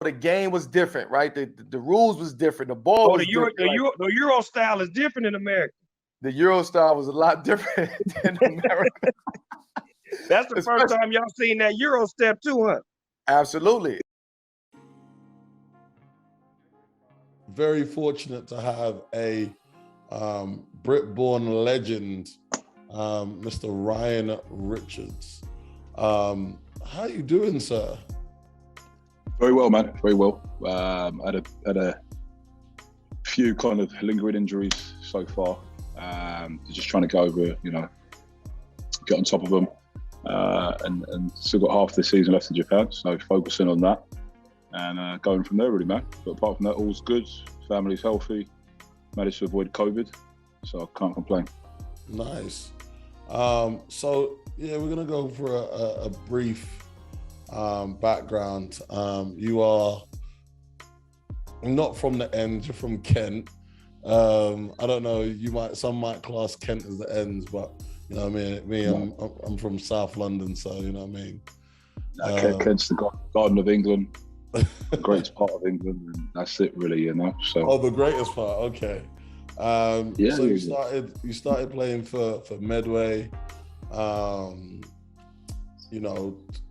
the game was different, right? The rules was different. The ball was different. The Euro style is different in America. The Euro style was a lot different than America. That's the first time y'all seen that Euro step too, huh? Absolutely. Very fortunate to have a Brit-born legend, Mr. Ryan Richards. How you doing, sir? Very well, man. Very well. Had a few kind of lingering injuries so far. Just trying to go over, get on top of them, and still got half the season left in Japan. So focusing on that and going from there, really, man. But apart from that, all's good. Family's healthy. Managed to avoid COVID, so I can't complain. Nice. So yeah, we're gonna go for a brief background. You are not from the ends, you're from Kent. I don't know, some might class Kent as the ends, but you know what I mean? I'm from South London, so you know what I mean? Kent's the Garden of England, the greatest part of England, and that's it really, So. Oh, the greatest part, okay. So you started playing for Medway.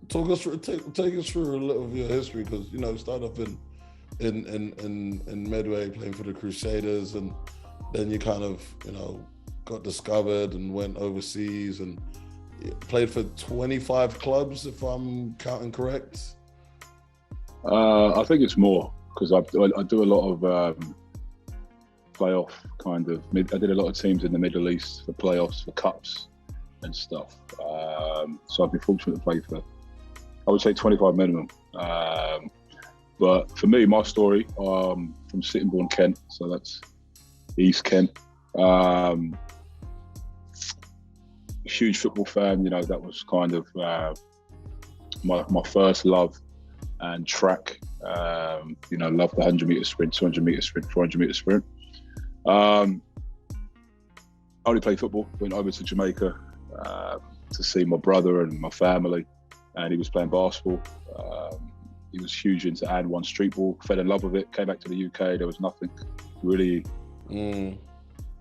Talk us through, take us through a little of your history, because you started off in Medway playing for the Crusaders, and then you kind of got discovered and went overseas and played for 25 clubs, if I'm counting correct. I think it's more, because I do a lot of playoff kind of. I did a lot of teams in the Middle East for playoffs, for cups and stuff. So I've been fortunate to play for, I would say, 25 minimum. But for me, my story, from Sittingbourne, Kent, so that's East Kent. Huge football fan, that was kind of my first love. And track, loved the 100-meter sprint, 200-meter sprint, 400-meter sprint. I only played football, went over to Jamaica to see my brother and my family, and he was playing basketball. He was huge into and one street ball, fell in love with it, came back to the UK. There was nothing really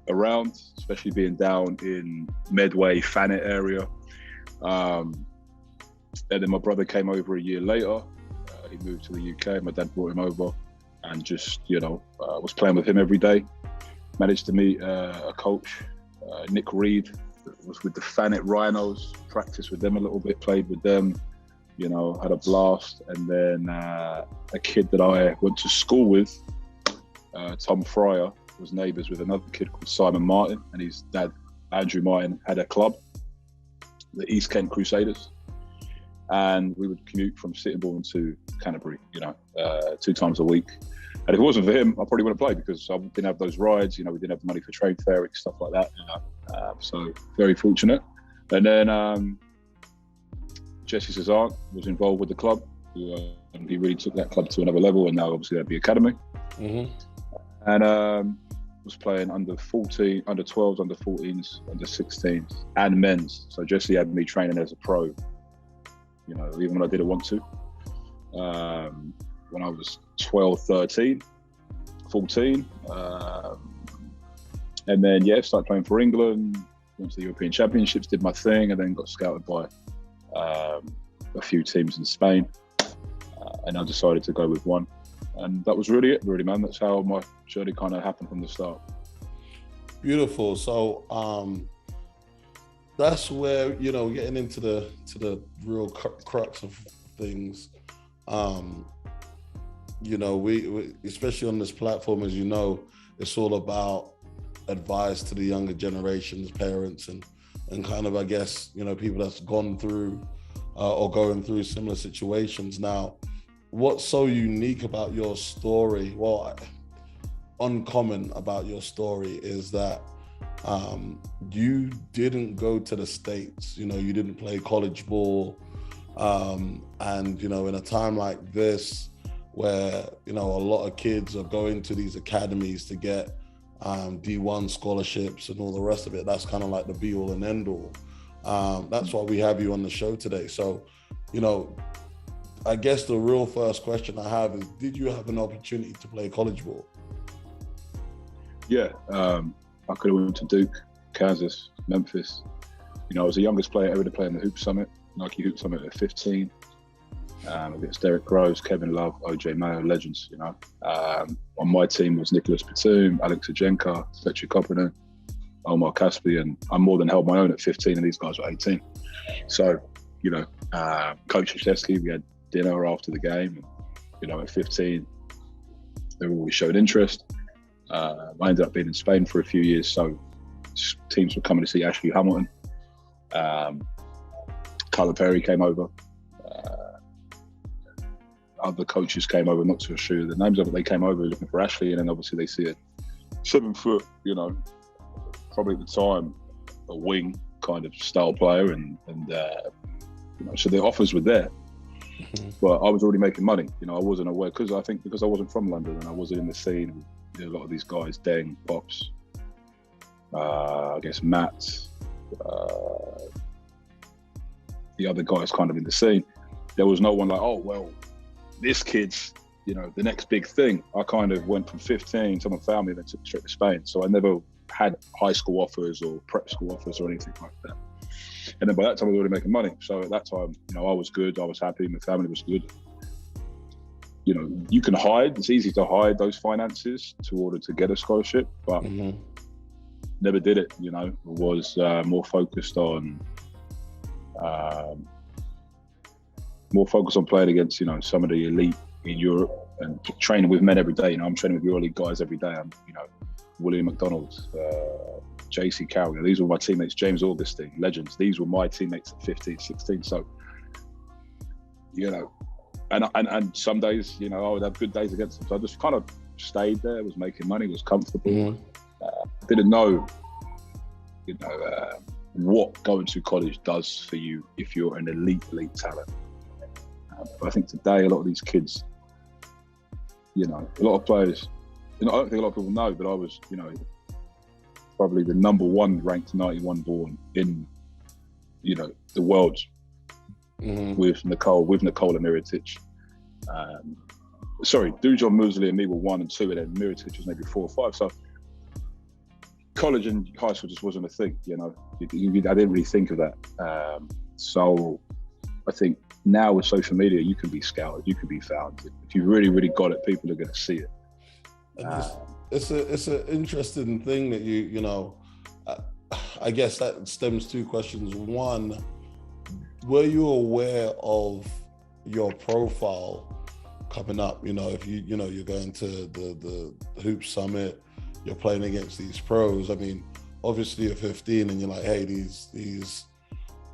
around, especially being down in Medway, Thanet area. And then my brother came over a year later. He moved to the UK. My dad brought him over, and just was playing with him every day. Managed to meet a coach, Nick Reed, that was with the Thanet Rhinos. Practiced with them a little bit, played with them. Had a blast. And then a kid that I went to school with, Tom Fryer, was neighbours with another kid called Simon Martin, and his dad, Andrew Martin, had a club, the East Kent Crusaders. And we would commute from Sittingbourne to Canterbury, 2 times a week. And if it wasn't for him, I probably wouldn't play, because I didn't have those rides. We didn't have the money for train fare, stuff like that. So very fortunate. And then Jesse Cezanne was involved with the club. And he really took that club to another level, and now obviously at the academy. Mm-hmm. And was playing under 14, under 12s, under 14s, under 16s, and men's. So Jesse had me training as a pro. Even when I didn't want to. When I was 12, 13, 14. And then, started playing for England, went to the European Championships, did my thing, and then got scouted by a few teams in Spain. And I decided to go with one. And that was really it, really, man. That's how my journey kind of happened from the start. Beautiful. So, that's where, getting into the real crux of things. We especially on this platform, as it's all about advice to the younger generations, parents, and kind of, I guess, people that's gone through or going through similar situations. Now, what's so unique about your story? Well, uncommon about your story is that you didn't go to the States, you didn't play college ball. And, in a time like this where, a lot of kids are going to these academies to get D1 scholarships and all the rest of it, that's kind of like the be all and end all. That's why we have you on the show today. So, I guess the real first question I have is, did you have an opportunity to play college ball? Yeah, I could have went to Duke, Kansas, Memphis. You know, I was the youngest player ever to play in the Hoop Summit, Nike Hoop Summit at 15. Against Derrick Rose, Kevin Love, OJ Mayo, legends, you know. On my team was Nicholas Batum, Alex Ajenka, Fletcher Copeland, Omar Caspi, and I more than held my own at 15, and these guys were 18. So, you know, Coach Krzyzewski, we had dinner after the game, and, you know, at 15, they always showed interest. I ended up being in Spain for a few years, so teams were coming to see Ashley Hamilton. Carla Perry came over. Other coaches came over, not too sure the names of it. They came over looking for Ashley, and then obviously they see a 7 foot, you know, probably at the time, a wing kind of style player, and you know, so the offers were there. But I was already making money. You know, I wasn't aware because I wasn't from London and I wasn't in the scene. You know, a lot of these guys, Deng, Pops, I guess Matt, the other guys kind of in the scene. There was no one like, oh well, this kid's, you know, the next big thing. I kind of went from 15, someone found me and then took me straight to Spain. So I never had high school offers or prep school offers or anything like that. And then by that time I was already making money. So at that time, you know, I was good, I was happy, my family was good. You know, you can hide, it's easy to hide those finances in order to get a scholarship, but never did it, you know. Was more focused on playing against, you know, some of the elite in Europe and training with men every day. You know, I'm training with EuroLeague guys every day. I'm, you know, William McDonald, JC Carroll. You know, these were my teammates. James Augustine, legends. These were my teammates at 15, 16. So, you know, and some days, you know, I would have good days against them. So I just kind of stayed there, was making money, was comfortable. Didn't know, you know, what going to college does for you if you're an elite talent. But I think today, a lot of these kids, you know, a lot of players, you know, I don't think a lot of people know, but I was, you know, probably the number 1 ranked 91 born in, you know, the world with Nicole and Mirotic. Dujon Muesli and me were 1 and 2, and then Mirotic was maybe 4 or 5. So college and high school just wasn't a thing, you know. I didn't really think of that. So I think now with social media, you can be scouted, you can be found. If you really got it, people are going to see it. It's an interesting thing that you know. I guess that stems 2 questions. One, were you aware of your profile coming up? You know, if you know you're going to the Hoop Summit, you're playing against these pros. I mean, obviously you're 15 and you're like, hey, these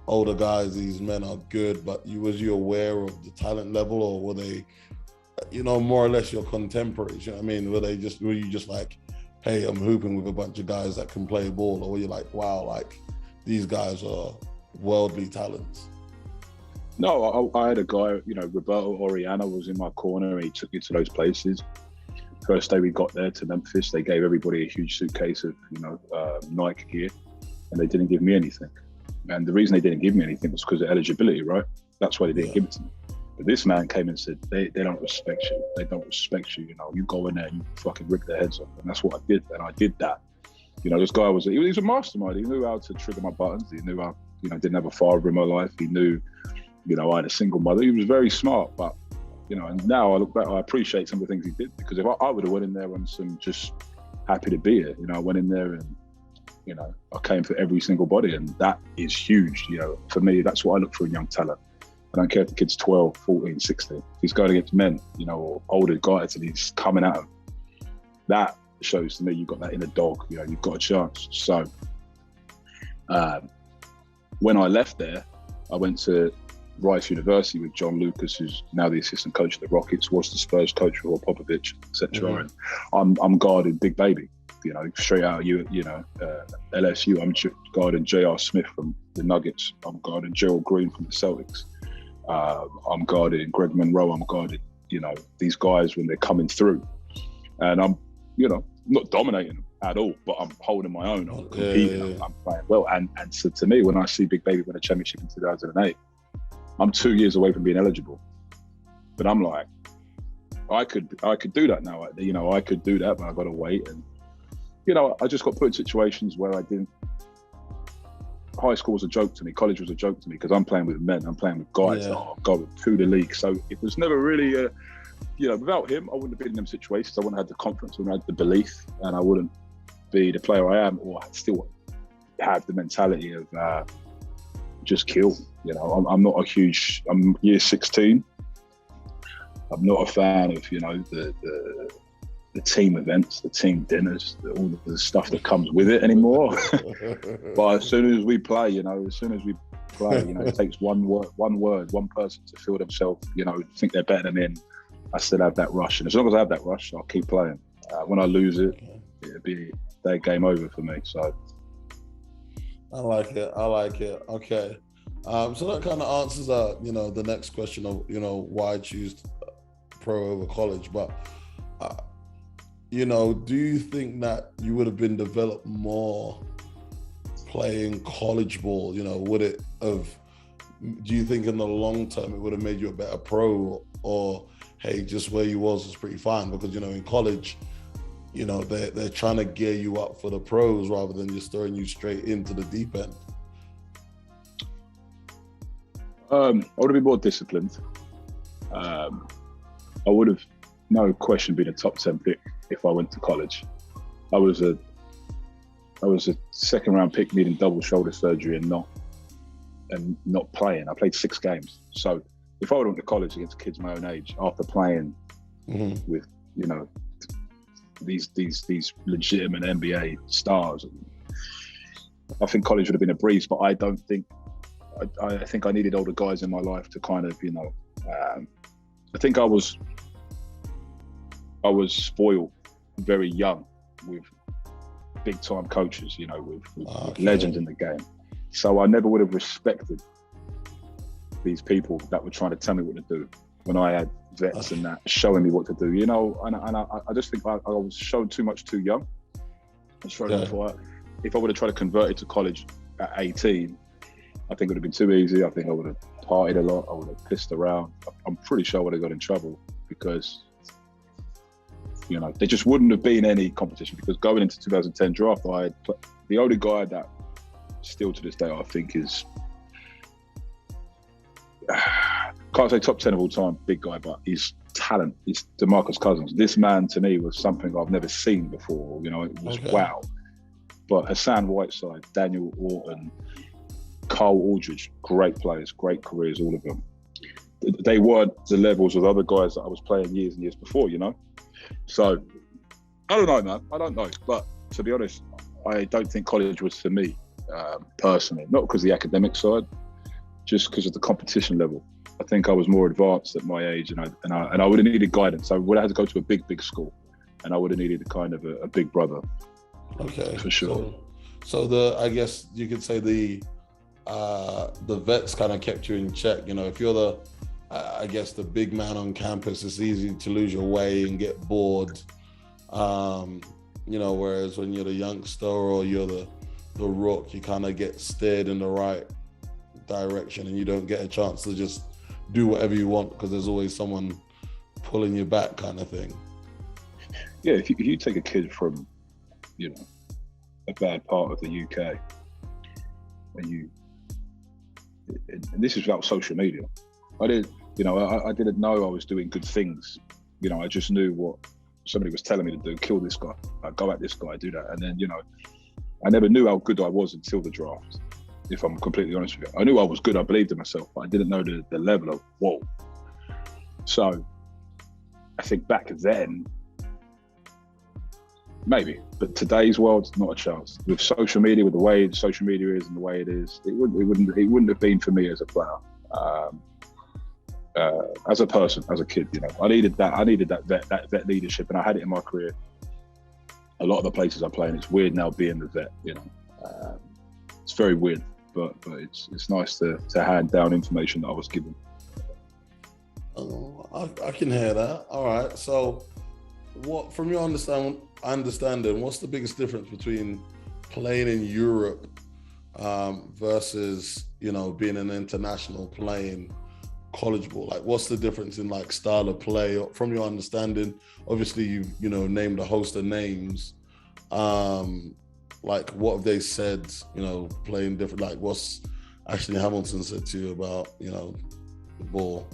older guys, these men are good, but was you aware of the talent level, or were they, you know, more or less your contemporaries? You know what I mean? Were you just like, hey, I'm hooping with a bunch of guys that can play ball, or were you like, wow, like these guys are worldly talents? No, I had a guy, you know, Roberto Oriana was in my corner, and he took me to those places. First day we got there to Memphis, they gave everybody a huge suitcase of, you know, Nike gear, and they didn't give me anything. And the reason they didn't give me anything was because of eligibility, right? That's why they didn't give it to me. But this man came and said, they don't respect you. They don't respect you, you know. You go in there and you fucking rip their heads off. And that's what I did. And I did that. You know, this guy was a mastermind. He knew how to trigger my buttons. He knew how, you know, I didn't have a father in my life. He knew, you know, I had a single mother. He was very smart. But, you know, and now I look back, I appreciate some of the things he did. Because if I would have went in there and just happy to be here, you know, I went in there and, you know, I came for every single body, and that is huge. You know, for me, that's what I look for in young talent. I don't care if the kid's 12, 14, 16. If he's going against men, you know, or older guys, and he's coming at them, that shows to me you've got that inner dog. You know, you've got a chance. So when I left there, I went to Rice University with John Lucas, who's now the assistant coach of the Rockets, was the Spurs coach for Popovich, etc. And I'm guarding Big Baby. You know, straight out of LSU, I'm guarding J.R. Smith from the Nuggets. I'm guarding Gerald Green from the Celtics. I'm guarding Greg Monroe. I'm guarding, you know, these guys when they're coming through. And I'm, you know, not dominating them at all, but I'm holding my own. I'm competing. I'm playing well. And so to me, when I see Big Baby win a championship in 2008, I'm 2 years away from being eligible. But I'm like, I could do that now. You know, I could do that, but I got to wait. And you know, I just got put in situations where I didn't. High school was a joke to me. College was a joke to me because I'm playing with men. I'm playing with guys that are going through the league. So it was never really, you know, without him, I wouldn't have been in them situations. I wouldn't have had the confidence, I wouldn't have had the belief, and I wouldn't be the player I am, or I'd still have the mentality of just kill. You know, I'm year 16. I'm not a fan of, you know, the team events, the team dinners, all the stuff that comes with it anymore. But as soon as we play, you know, it takes one person to feel themselves, you know, think they're better than me. And I still have that rush. And as long as I have that rush, I'll keep playing. When I lose it, it'll be that game over for me. So I like it. Okay. So that kind of answers you know, the next question of, you know, why choose pro over college. But you know, do you think that you would have been developed more playing college ball? You know, do you think in the long term it would have made you a better pro, or hey, just where you was pretty fine? Because, you know, in college, you know, they're trying to gear you up for the pros rather than just throwing you straight into the deep end. I would have been more disciplined. I would have, no question, been a top 10 pick if I went to college. I was a second round pick needing double shoulder surgery and not playing. I played 6 games. So if I would have went to college against kids my own age after playing with, you know, these legitimate NBA stars, I think college would have been a breeze. But I don't think. I think I needed older guys in my life to kind of, you know. I think I was spoiled very young with big time coaches, you know, with legends in the game. So I never would have respected these people that were trying to tell me what to do when I had vets and that showing me what to do, you know. And I just think I was shown too much too young. If I would have tried to convert it to college at 18, I think it would have been too easy. I think I would have partied a lot. I would have pissed around. I'm pretty sure I would have got in trouble because, you know, there just wouldn't have been any competition. Because going into 2010 draft, the only guy that still to this day I think is, can't say top 10 of all time, big guy, but his talent is DeMarcus Cousins. This man to me was something I've never seen before. You know, it was wow. But Hassan Whiteside, Daniel Orton, Carl Aldridge, great players, great careers, all of them. They weren't the levels of other guys that I was playing years and years before, you know? So, I don't know, man. I don't know. But to be honest, I don't think college was for me, personally. Not because of the academic side, just because of the competition level. I think I was more advanced at my age, and I would have needed guidance. I would have had to go to a big school, and I would have needed a kind of a big brother. Okay, for sure. So I guess you could say the vets kind of kept you in check. You know, if you're the big man on campus, it's easy to lose your way and get bored. You know, whereas when you're the youngster or you're the rook, you kind of get steered in the right direction and you don't get a chance to just do whatever you want because there's always someone pulling you back, kind of thing. Yeah, if you take a kid from, you know, a bad part of the UK, and this is without social media. I didn't know I was doing good things. You know, I just knew what somebody was telling me to do: kill this guy, go at this guy, do that. And then, you know, I never knew how good I was until the draft. If I'm completely honest with you, I knew I was good. I believed in myself, but I didn't know the level of whoa. So I think back then, maybe, but today's world, not a chance. With social media, with the way social media is and the way it is, it wouldn't have been for me as a player, as a person, as a kid. You know, I needed that vet leadership, and I had it in my career. A lot of the places I play in, it's weird now being the vet. You know, it's very weird, but it's nice to hand down information that I was given. Oh, I can hear that. All right, so what, from your understanding, what's the biggest difference between playing in Europe versus, you know, being an international playing college ball? Like, what's the difference in like style of play from your understanding? Obviously, you know, named a host of names. Like, what have they said? You know, playing different. Like, what's Ashley Hamilton said to you about, you know, the ball?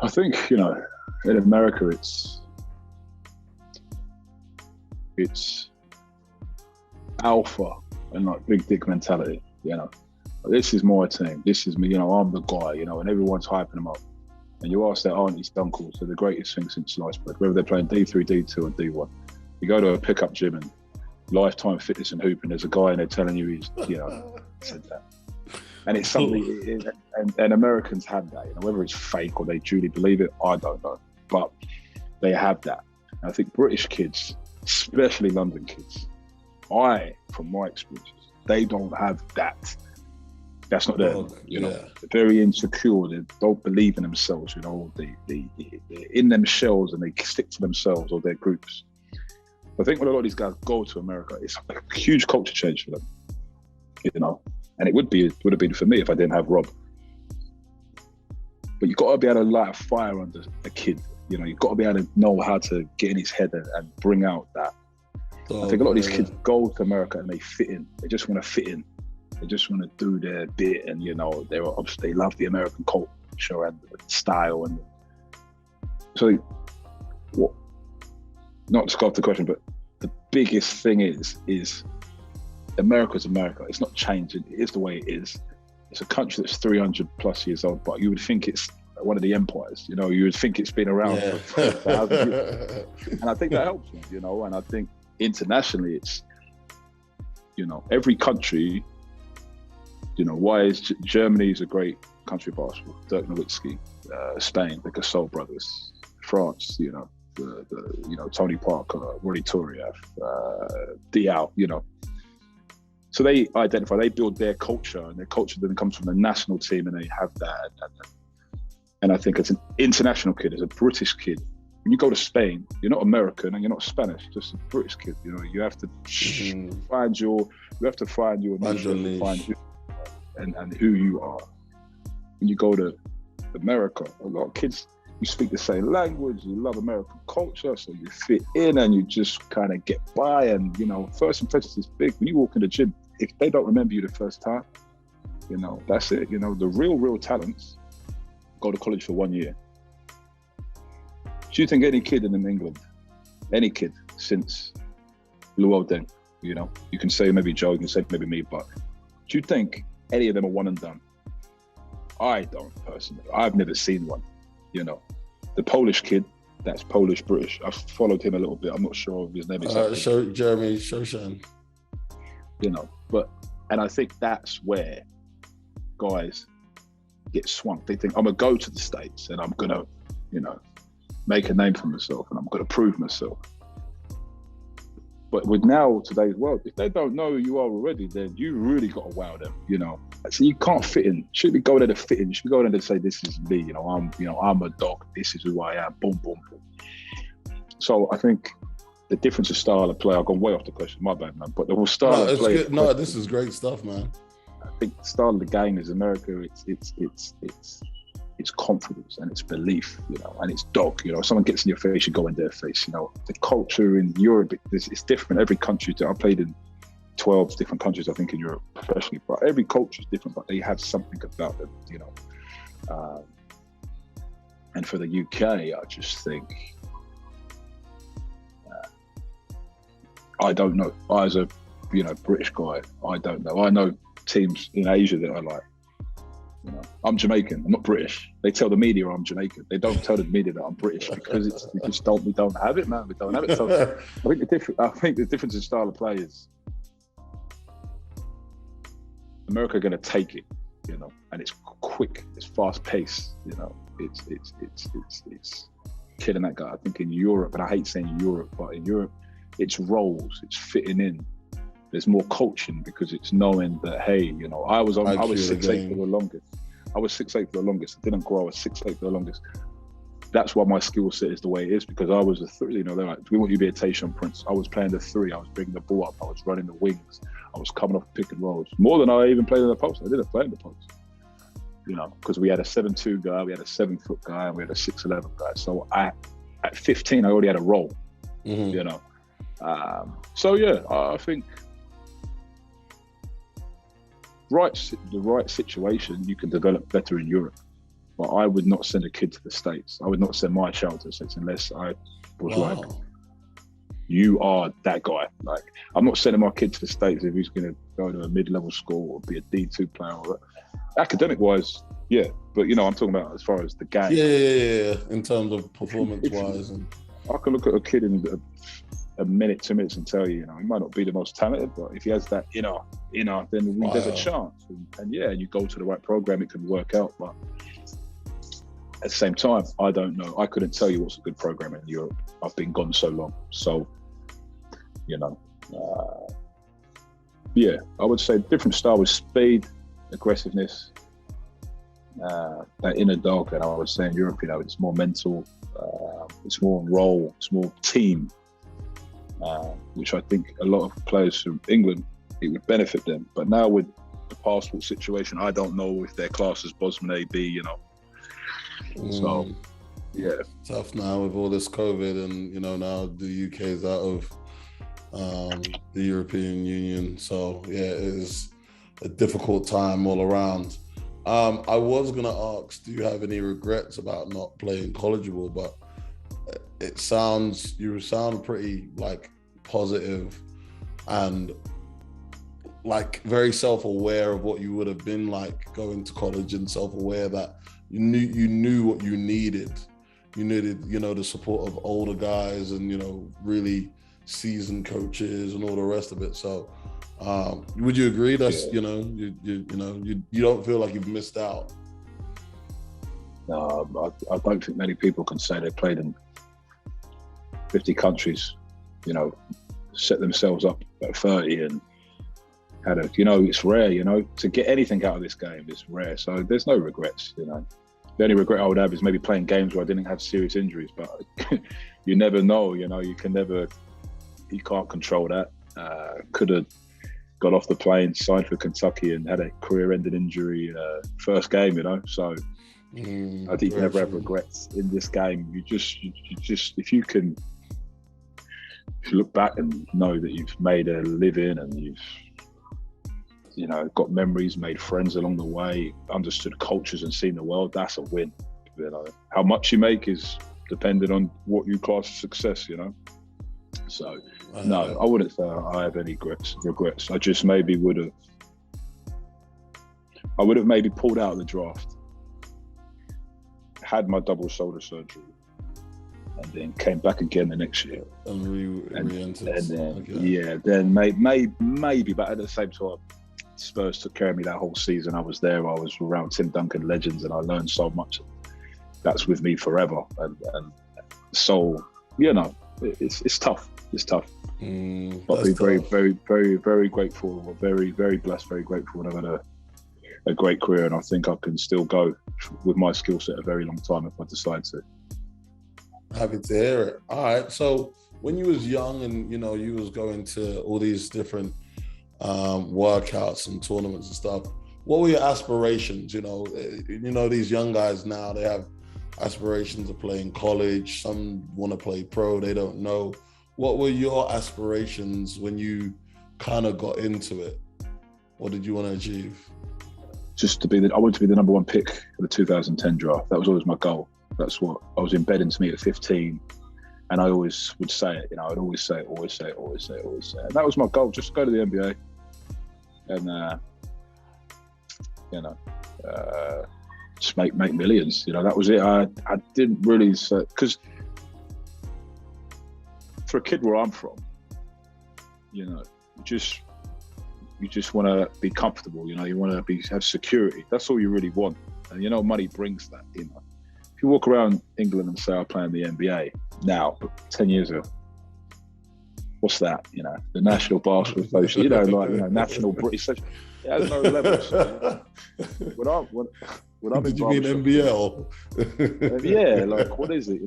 I think, you know, in America, it's alpha and like big dick mentality, you know. This is my team. This is me, you know, I'm the guy, you know, and everyone's hyping them up. And you ask their aunties, uncles, they're the greatest thing since sliced bread, whether they're playing D3, D2 or D1. You go to a pickup gym and Lifetime Fitness and Hooping, there's a guy in there telling you he's, you know, said that. And it's something, and Americans have that, you know, whether it's fake or they truly believe it, I don't know. But they have that. And I think British kids, especially London kids, from my experiences, they don't have that. That's not them, you know. They're very insecure. They don't believe in themselves, you know. They're in them shells and they stick to themselves or their groups. I think when a lot of these guys go to America, it's a huge culture change for them, you know. And it would have been for me if I didn't have Rob. But you've got to be able to light a fire under a kid, you know. You've got to be able to know how to get in his head and bring out that. I think a lot of these kids go to America and they fit in. They just want to fit in. They just want to do their bit, and you know, they love the American culture and the style. And so, what? Not to go off the question, but the biggest thing is America's America. It's not changing. It is the way it is. It's a country that's 300 plus years old, but you would think it's one of the empires. You know, you would think it's been around for 1,000 years, and I think that helps them. You know, and I think internationally, it's, you know, every country. You know, why is Germany is a great country of basketball? Dirk Nowitzki, Spain, the Gasol brothers, France, you know, you know, Tony Parker, Rory Turiev, Diaw, you know. So they build their culture, and their culture then comes from the national team, and they have that. And I think as an international kid, as a British kid, when you go to Spain, you're not American and you're not Spanish, just a British kid. You know, you have to find your niche, find you. And who you are. When you go to America, a lot of kids, you speak the same language, you love American culture, so you fit in and you just kind of get by. And, you know, first impressions is big. When you walk in the gym, if they don't remember you the first time, you know, that's it. You know, the real talents go to college for 1 year. Do you think any kid in England, any kid since Luol Deng, you know, you can say maybe Joe, you can say maybe me, but do you think any of them are one and done? I don't personally. I've never seen one, you know. The Polish kid, that's Polish British. I've followed him a little bit. I'm not sure of his name exactly. Jeremy Shoshan. You know, and I think that's where guys get swamped. They think, I'm gonna go to the States and I'm gonna, you know, make a name for myself and I'm gonna prove myself. But with now today's world, if they don't know who you are already, then you really got to wow them, you know. So you can't fit in. You shouldn't be going there to fit in. You should be going there to say, "This is me." You know, I'm a dog. This is who I am. Boom, boom, boom. So I think the difference of style of play. I've gone way off the question. My bad, man. But the whole style of play. Good. No, this is great stuff, man. I think the style of the game is America. It's confidence and it's belief, you know, and it's dog. You know, if someone gets in your face, you go in their face. You know, the culture in Europe it's different. Every country. I played in 12 different countries, I think, in Europe professionally, but every culture is different. But they have something about them, you know. And for the UK, I just think I don't know. As a British guy, I don't know. I know teams in Asia that I like. You know, I'm Jamaican. I'm not British. They tell the media I'm Jamaican. They don't tell the media that I'm British because we don't have it, man. We don't have it. So I think the difference in style of play is America are going to take it, you know, and it's quick, it's fast paced, you know, it's killing that guy. I think in Europe, and I hate saying Europe, but in Europe, it's roles, it's fitting in. There's more coaching because it's knowing that, hey, you know, I was 6'8" for the longest. I was 6'8" for the longest. I didn't grow. I was 6'8" for the longest. That's why my skill set is the way it is, because I was a three. You know, they're like, we want you to be a Tayshaun Prince. I was playing the three. I was bringing the ball up. I was running the wings. I was coming off pick and rolls more than I even played in the post. I didn't play in the post. because we had a 7'2" guy, we had a 7-foot guy, and we had a 6'11" guy. So at 15, I already had a role, I think the right situation, you can develop better in Europe. But I would not send a kid to the States. I would not send my child to the States unless I was like, you are that guy. Like, I'm not sending my kid to the States if he's going to go to a mid-level school or be a D2 player. Academic-wise, yeah. But, I'm talking about as far as the game. Yeah. In terms of performance-wise. I can look at a kid in a minute, 2 minutes and tell you, he might not be the most talented, but if he has that inner, then there's a chance. And you go to the right program, it can work out. But at the same time, I don't know. I couldn't tell you what's a good program in Europe. I've been gone so long. So, I would say different style with speed, aggressiveness, that inner dog. And I would say in Europe, it's more mental, it's more role, it's more team, which I think a lot of players from England, it would benefit them. But now with the passport situation, I don't know if their class is Bosman AB, So, yeah. Tough now with all this COVID and, now the UK is out of the European Union. So, yeah, it is a difficult time all around. I was going to ask, do you have any regrets about not playing collegeable? But you sound pretty, positive and, very self-aware of what you would have been like going to college and self-aware that you knew what you needed. You needed, the support of older guys and, really seasoned coaches and all the rest of it. So, would you agree that's, you don't feel like you've missed out? No, I don't think many people can say they played in 50 countries, set themselves up at 30 and had it's rare, to get anything out of this game is rare. So there's no regrets, The only regret I would have is maybe playing games where I didn't have serious injuries, but you never know, you can't control that. Could have got off the plane, signed for Kentucky and had a career-ending injury first game, So I think you never have regrets in this game. You just, if you look back and know that you've made a living and you've, got memories, made friends along the way, understood cultures and seen the world, that's a win. How much you make is dependent on what you class as success, So, no, I wouldn't say I have any regrets. I just maybe I would have maybe pulled out of the draft, had my double shoulder surgery, and then came back again the next year. Then maybe, but at the same time, Spurs took care of me that whole season. I was there. I was around Tim Duncan legends, and I learned so much. That's with me forever. And so, it's tough. It's tough. But be very, very, very, very grateful. Very, very blessed. Very grateful. And I've had a great career, and I think I can still go with my skill set a very long time if I decide to. Happy to hear it. All right. So when you was young and you was going to all these different workouts and tournaments and stuff, what were your aspirations? These young guys now, they have aspirations of playing college. Some want to play pro. They don't know. What were your aspirations when you kind of got into it? What did you want to achieve? I wanted to be the number one pick for the 2010 draft. That was always my goal. That's what I was embedded into me at 15. And I always would say it, I'd always say it. And that was my goal, just to go to the NBA and, just make millions. That was it. I didn't really say, because for a kid where I'm from, you just want to be comfortable. You want to have security. That's all you really want. And money brings that. If you walk around England and say I play in the NBA now, but 10 years ago, what's that? The National Basketball Association. National British. It has no levels. When I'm Did you mean NBL? What is it?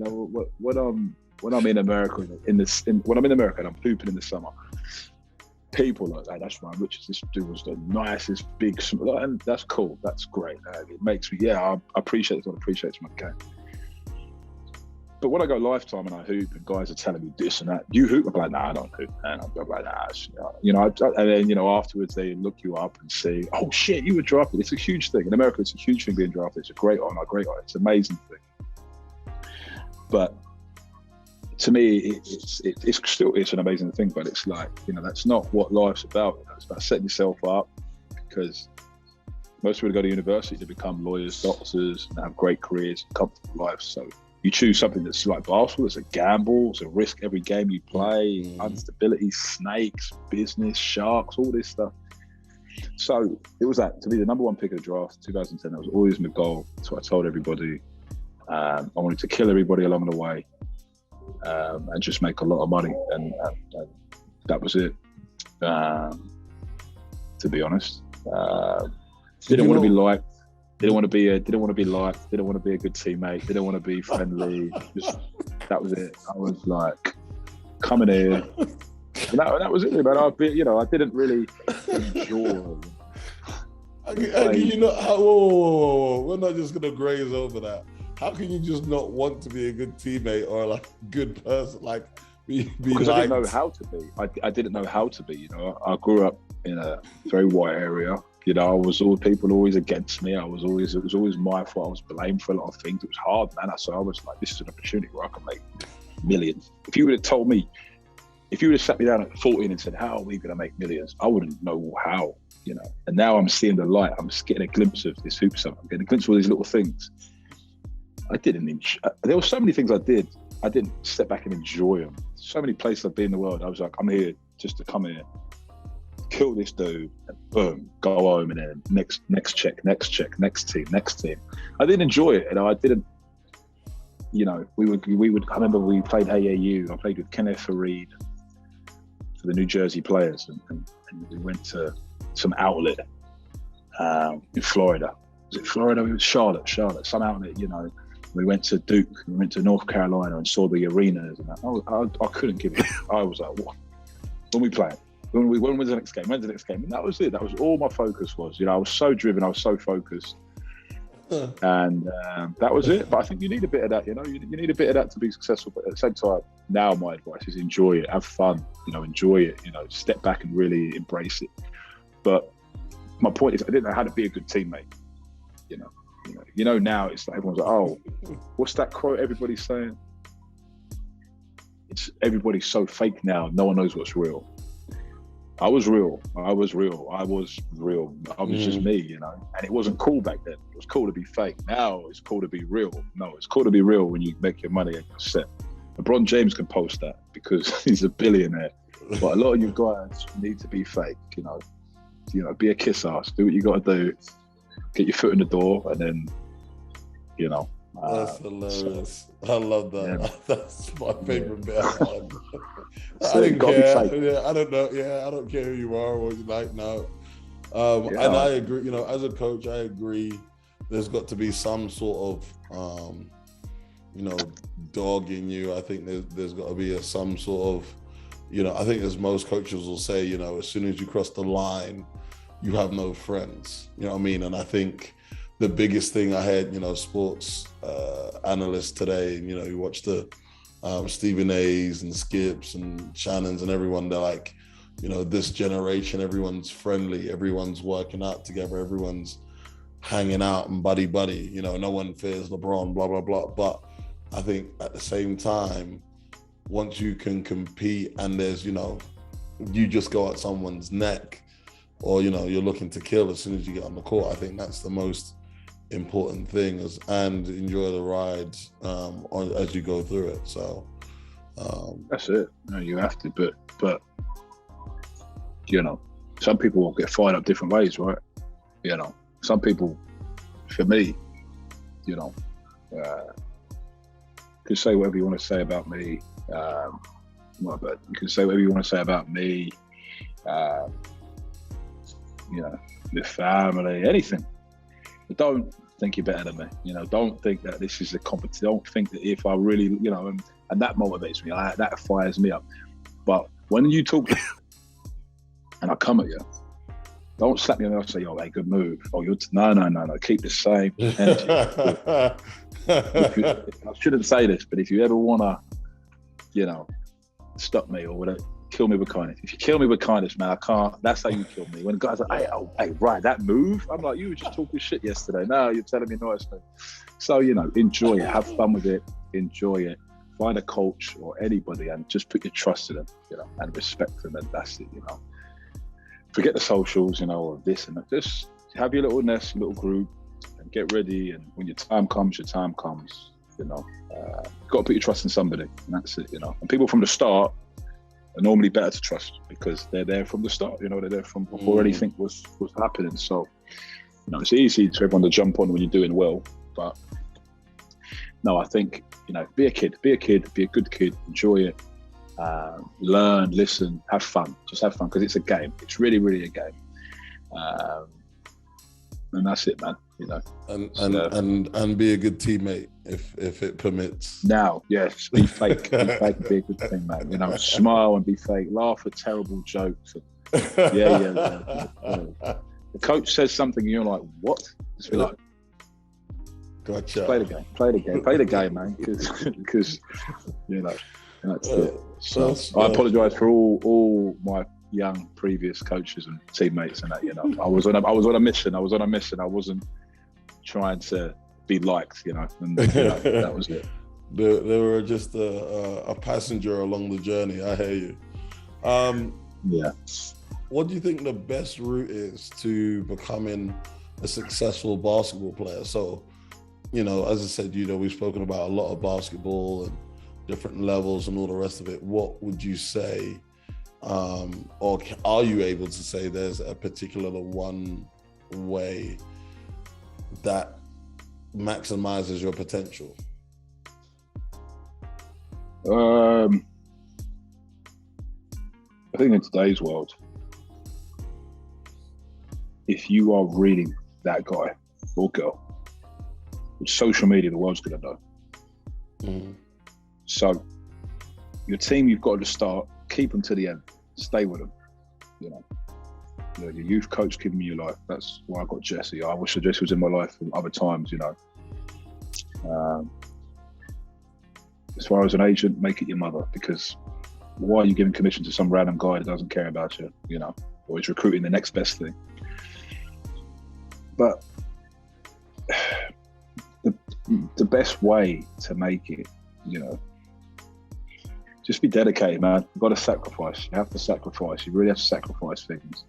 When I'm in America when I'm in America and I'm hooping in the summer, people like that. That's my riches. This dude was the nicest, big, and that's cool. That's great. It makes me, I appreciate it. I appreciate my game. But when I go lifetime and I hoop, and guys are telling me this and that, do you hoop? I'm like, nah, I don't hoop. And I'm like, nah, and then afterwards they look you up and say, oh shit, you were drafted. It's a huge thing in America. It's a huge thing being drafted. It's a great honor, It's an amazing thing. But to me, it's an amazing thing. But it's like, that's not what life's about. It's about setting yourself up, because most people go to university to become lawyers, doctors, and have great careers, and comfortable lives. So you choose something that's like basketball. It's a gamble. It's a risk every game you play. Instability, snakes, business, sharks, all this stuff. So it was to be the number one pick of the draft, 2010. That was always my goal. That's what I told everybody. I wanted to kill everybody along the way, and just make a lot of money. And that was it. To be honest, didn't want to be liked. Didn't want to be liked. Didn't want to be a good teammate. Didn't want to be friendly. That was it. I was like, coming here. That was it, man. I didn't really enjoy. Whoa. We're not just gonna graze over that. How can you just not want to be a good teammate or like a good person? Like be because liked? I didn't know how to be. I didn't know how to be. I grew up in a very white area. People always against me. It was always my fault. I was blamed for a lot of things. It was hard, man. So I was like, this is an opportunity where I can make millions. If you would have told me, if you would have sat me down at 14 and said, how are we going to make millions? I wouldn't know how, And now I'm seeing the light. I'm just getting a glimpse of this hoop stuff. I'm getting a glimpse of all these little things. There were so many things I did. I didn't step back and enjoy them. So many places I've been in the world. I was like, I'm here just to come here, kill this dude, and boom, go home, and then next check, next team. I didn't enjoy it, I didn't. We would. I remember we played AAU. I played with Kenneth Fareed for the New Jersey players, and we went to some outlet in Florida. Was it Florida? It was Charlotte. Some outlet. We went to Duke. We went to North Carolina and saw the arenas, and I couldn't give it. I was like, what? When we played. When was the next game? When's the next game? And that was it. That was all my focus was. I was so driven. I was so focused. And that was it. But I think you need a bit of that, you need a bit of that to be successful. But at the same time, now my advice is enjoy it, have fun, enjoy it, step back and really embrace it. But my point is, I didn't know how to be a good teammate. Now it's like everyone's like, oh, what's that quote everybody's saying? Everybody's so fake now. No one knows what's real. I was real. I was just me, and it wasn't cool back then. It was cool to be fake. Now it's cool to be real. No, it's cool to be real when you make your money and you're set. LeBron James can post that because he's a billionaire. But a lot of you guys need to be fake, be a kiss ass, do what you got to do, get your foot in the door, and then, That's hilarious. I love that. Yeah. That's my favorite bit. So I didn't care. Yeah, I don't know. Yeah, I don't care who you are or what you like. No. And I agree. As a coach, I agree. There's got to be some sort of, dog in you. I think there's got to be some sort of, I think as most coaches will say, as soon as you cross the line, you have no friends. You know what I mean? And I think the biggest thing I had, sports analysts today, you watch the Stephen A's and Skips and Shannons and everyone, they're like, this generation, everyone's friendly, everyone's working out together, everyone's hanging out and buddy, no one fears LeBron, blah, blah, blah. But I think at the same time, once you can compete and there's, you just go at someone's neck or, you're looking to kill as soon as you get on the court, I think that's the most important thing and enjoy the rides as you go through it. So that's it. No, you have to, but some people will get fired up different ways, right? Some people, for me, could say whatever you want to say about me. But you can say whatever you want to say about me. The family, anything. But don't think you're better than me. Don't think that this is a competition. Don't think that if I really, and that motivates me. That fires me up. But when you talk, and I come at you, don't slap me on the arm and say, "Yo, hey, good move." Oh, no. Keep the same energy. I shouldn't say this, but if you ever wanna, stop me or whatever, kill me with kindness. If you kill me with kindness, man, I can't. That's how you kill me. When guys are like, hey, right, that move. I'm like, you were just talking shit yesterday. No, you're telling me nicely. So enjoy it, have fun with it, enjoy it. Find a coach or anybody and just put your trust in them, and respect them, and that's it. Forget the socials, or this and that. Just have your little nest, little group, and get ready. And when your time comes, Got to put your trust in somebody, and that's it. And people from the start are normally better to trust because they're there from the start. They're there from before anything was happening. So, it's easy for everyone to jump on when you're doing well, but no, I think be a kid, be a good kid, enjoy it. Learn, listen, have fun. Just have fun because it's a game. It's really, really a game. And that's it, man. And be a good teammate if it permits. Now, yes, be fake. Be fake, be a good thing, man. Smile and be fake. Laugh at terrible jokes. Yeah. The coach says something and you're like, what? Just be like, gotcha. Play the game, man. Because that's it. So I apologise for all my young previous coaches and teammates and that. I was on a mission. I wasn't trying to be liked. And that was it. They were just a passenger along the journey. I hear you. Yeah. What do you think the best route is to becoming a successful basketball player? So, as I said, we've spoken about a lot of basketball and different levels and all the rest of it. What would you say, or are you able to say there's a particular one way that maximizes your potential? I think in today's world, if you are really that guy or girl, with social media, the world's going to know. Mm. So your team, you've got to start, keep them to the end, stay with them. Your youth coach giving you your life. That's why I got Jesse. I wish Jesse was in my life at other times, As far as an agent, make it your mother, because why are you giving commission to some random guy that doesn't care about you, or is recruiting the next best thing? But the best way to make it, just be dedicated, man. You've got to sacrifice. You have to sacrifice. You really have to sacrifice things.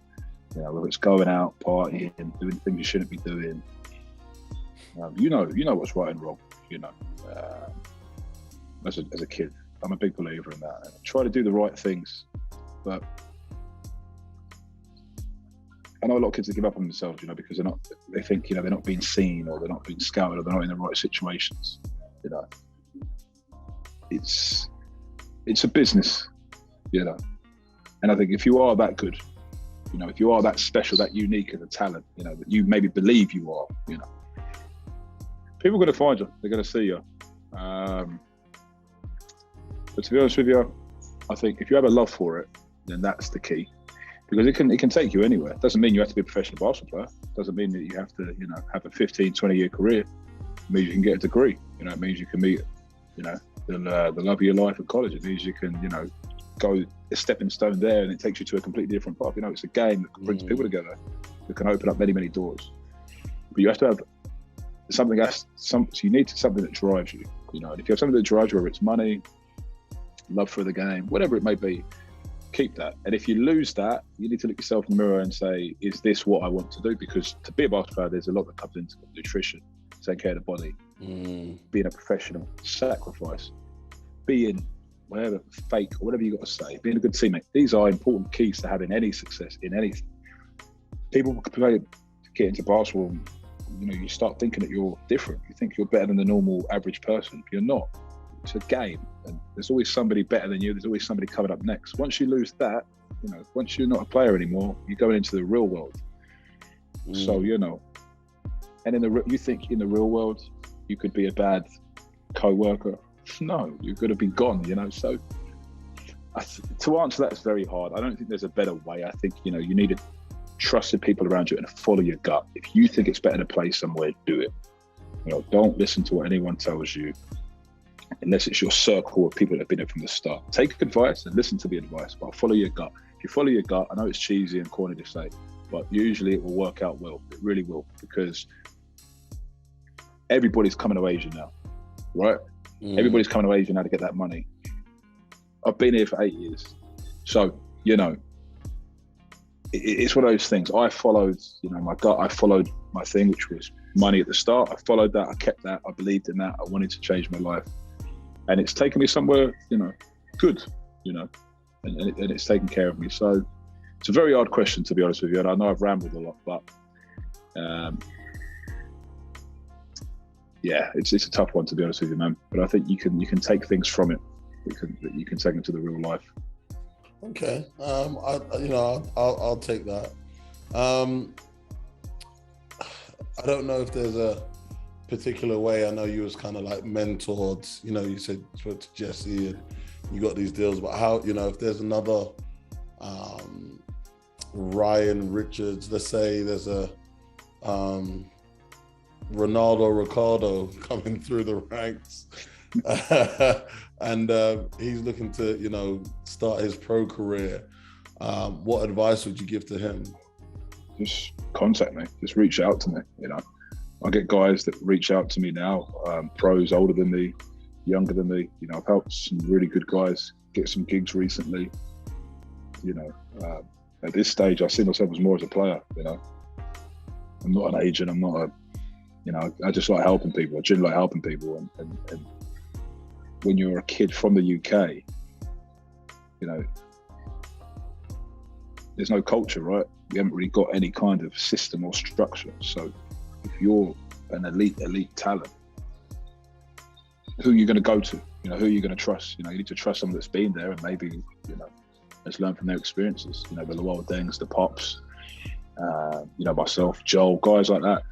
Whether it's going out, partying, doing things you shouldn't be doing. You know what's right and wrong. As a kid, I'm a big believer in that. Try to do the right things, but I know a lot of kids that give up on themselves, because they think, they're not being seen, or they're not being scouted, or they're not in the right situations. It's a business, and I think if you are that good, if you are that special, that unique as a talent, that you maybe believe you are, people are going to find you, they're going to see you. But to be honest with you, I think if you have a love for it, then that's the key. Because it can take you anywhere. It doesn't mean you have to be a professional basketball player. It doesn't mean that you have to, have a 15, 20-year career. It means you can get a degree. It means you can meet, the love of your life at college. It means you can, go a stepping stone there, and it takes you to a completely different path. It's a game that brings people together, that can open up many, many doors. But you have to have something else. You need something that drives you. And if you have something that drives you, whether it's money, love for the game, whatever it may be, keep that. And if you lose that, you need to look yourself in the mirror and say, is this what I want to do? Because to be a basketball player, there's a lot that comes into nutrition, taking care of the body, being a professional, sacrifice, being whatever, fake, or whatever you got to say, being a good teammate. These are important keys to having any success in anything. People get into basketball, you start thinking that you're different. You think you're better than the normal average person. You're not. It's a game, and there's always somebody better than you. There's always somebody coming up next. Once you lose that, once you're not a player anymore, you're going into the real world. So, and you think in the real world, you could be a bad co-worker. No, you're going to be gone, So To answer that is very hard. I don't think there's a better way. I think, you need to trust the people around you and follow your gut. If you think it's better to play somewhere, do it. Don't listen to what anyone tells you, unless it's your circle of people that have been there from the start. Take advice and listen to the advice, but follow your gut. If you follow your gut, I know it's cheesy and corny to say, but usually it will work out well. It really will, because everybody's coming to Asia now, right? Everybody's coming to Asia now to get that money. I've been here for 8 years. So, it's one of those things. I followed, my gut. I followed my thing, which was money at the start. I followed that. I kept that. I believed in that. I wanted to change my life. And it's taken me somewhere, good, and it's taken care of me. So it's a very hard question, to be honest with you. And I know I've rambled a lot, but it's a tough one, to be honest with you, man. But I think you can take things from it. You can take them to the real life. Okay, I'll take that. I don't know if there's a particular way. I know you was kind of like mentored. You said you spoke to Jesse and you got these deals, but how? If there's another Ryan Richards, let's say there's a Ronaldo Ricardo coming through the ranks. And he's looking to, start his pro career. What advice would you give to him? Just contact me. Just reach out to me. I get guys that reach out to me now, pros older than me, younger than me. I've helped some really good guys get some gigs recently. At this stage, I see myself as more as a player. I'm not an agent. I'm not I just like helping people. I genuinely like helping people. And when you're a kid from the UK, there's no culture, right? You haven't really got any kind of system or structure. So if you're an elite talent, who are you going to go to? Who are you going to trust? You need to trust someone that's been there and maybe, has learned from their experiences. The Llewellyn Dengs, the Pops, myself, Joel, guys like that.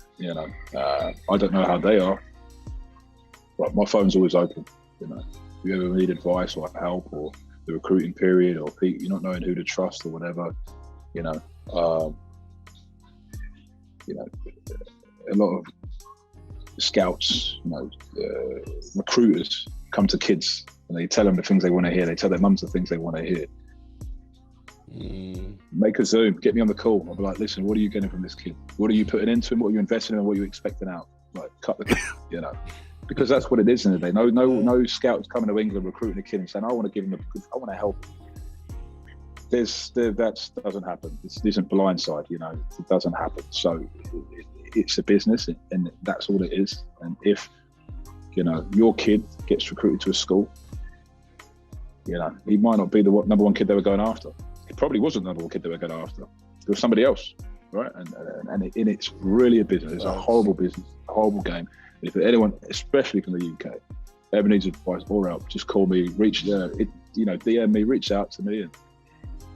I don't know how they are, but my phone's always open. If you ever need advice or help, or the recruiting period, or you're not knowing who to trust or whatever, a lot of scouts, recruiters come to kids and they tell them the things they want to hear. They tell their mums the things they want to hear. Make a Zoom, get me on the call. I'll be like, listen, what are you getting from this kid? What are you putting into him? What are you investing in? And what are you expecting out? Like, cut the, because that's what it is, isn't it? No scouts coming to England recruiting a kid and saying, I want to give him I want to help him. That doesn't happen. This isn't blindside, it doesn't happen. So it's a business and that's all it is. And if, your kid gets recruited to a school, he might not be the number one kid they were going after. It probably wasn't the number one kid they were going after. There was somebody else, right? And it's really a business. It's a horrible business, a horrible game. And if anyone, especially from the UK, ever needs advice or help, just call me, DM me, reach out to me, and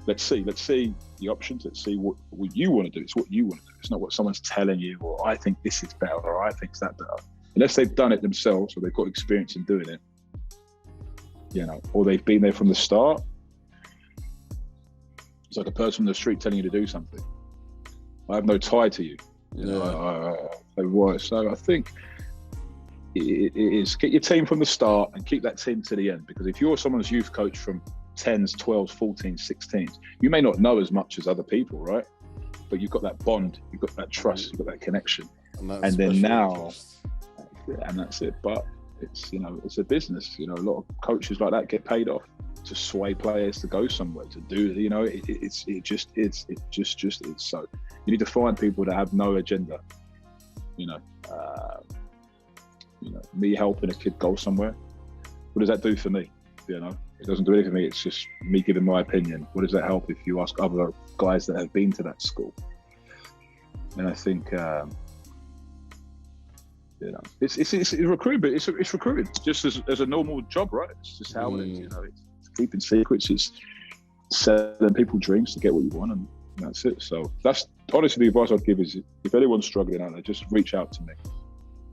let's see the options. Let's see what you want to do. It's what you want to do. It's not what someone's telling you, or I think this is better, or I think that better. Unless they've done it themselves, or they've got experience in doing it, or they've been there from the start. It's like a person on the street telling you to do something. I have no tie to you. So I think it is get your team from the start and keep that team to the end. Because if you're someone's youth coach from 10s, 12s, 14s, 16s, you may not know as much as other people, right? But you've got that bond, you've got that trust, you've got that connection. And then now, and that's it. But it's, it's a business. A lot of coaches like that get paid off to sway players to go somewhere, to do, it's just is. So you need to find people that have no agenda. Me helping a kid go somewhere, what does that do for me? It doesn't do anything for me. It's just me giving my opinion. What does that help if you ask other guys that have been to that school? And I think it's recruitment. It's recruiting just as a normal job, right? It's just how it is. It's keeping secrets. It's selling people dreams to get what you want, and that's it. So that's honestly the advice I'd give is if anyone's struggling out there, just reach out to me.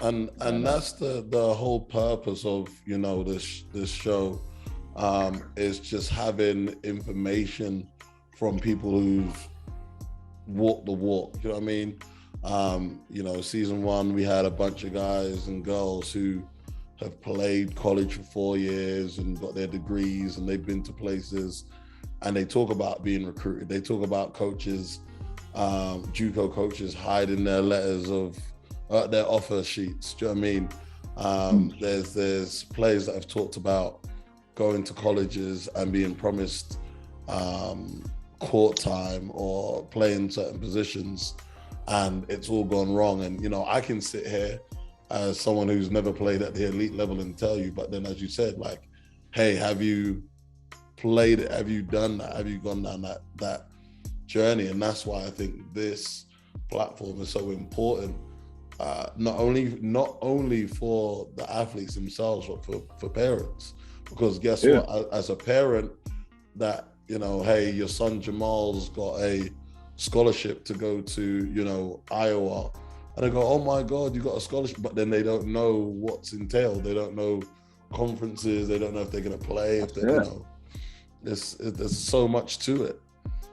And that's the whole purpose of this show. is just having information from people who've walked the walk. You know what I mean? Season 1, we had a bunch of guys and girls who have played college for 4 years and got their degrees, and they've been to places, and they talk about being recruited. They talk about coaches, JUCO coaches hiding their letters of their offer sheets. Do you know what I mean? There's players that have talked about going to colleges and being promised court time or playing certain positions, and it's all gone wrong. And I can sit here as someone who's never played at the elite level and tell you, but then as you said, like, hey, have you played it? Have you done that? Have you gone down that journey? And that's why I think this platform is so important, not only for the athletes themselves, but for parents. Because guess what? As a parent, that hey, your son Jamal's got a scholarship to go to Iowa, and I go, oh my God, you got a scholarship, but then they don't know what's entailed. They don't know conferences. They don't know if they're going to play. If they, there's so much to it.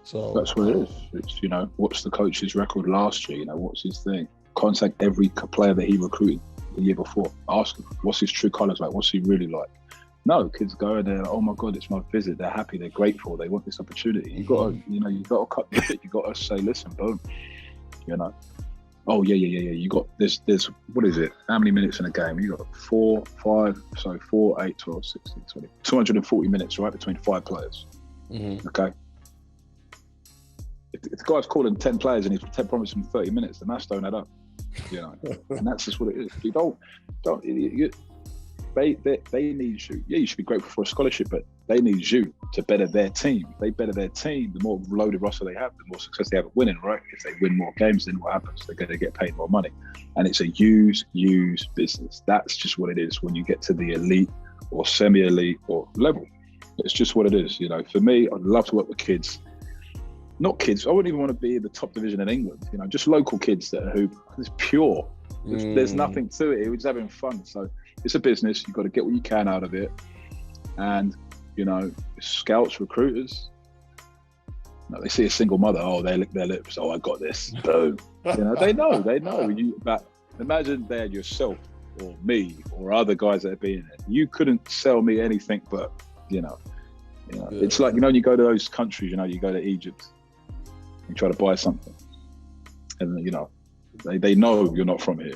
So that's what it is. It's what's the coach's record last year? What's his thing? Contact every player that he recruited the year before. Ask him what's his true colours like. What's he really like? No, kids go in there, oh my God, it's my visit. They're happy, they're grateful, they want this opportunity. You got to, you got to cut the fit. You got to say, listen, boom, oh yeah. You got there's what is it? How many minutes in a game? You got 4, 5, so 4, 8, 12, 16, 20, 240 minutes, right, between 5 players. Okay. If the guy's calling 10 players and he's promising 30 minutes, then that's don't add up. And that's just what it is. You don't. They need you. Yeah, you should be grateful for a scholarship, but they need you to better their team. If they better their team, the more loaded roster they have, the more success they have at winning, right? If they win more games, then what happens? They're going to get paid more money. And it's a use business. That's just what it is when you get to the elite or semi-elite or level. It's just what it is. For me, I'd love to work with kids. Not kids, I wouldn't even want to be in the top division in England, just local kids that are hoop. It's pure. There's nothing to it. We're just having fun. So it's a business. You've got to get what you can out of it. And, scouts, recruiters, they see a single mother. Oh, they lick their lips. Oh, I got this. Boom. They know. But imagine they're yourself or me or other guys that have been in it. You couldn't sell me anything but, it's like, when you go to those countries, you go to Egypt and try to buy something. And, they know you're not from here.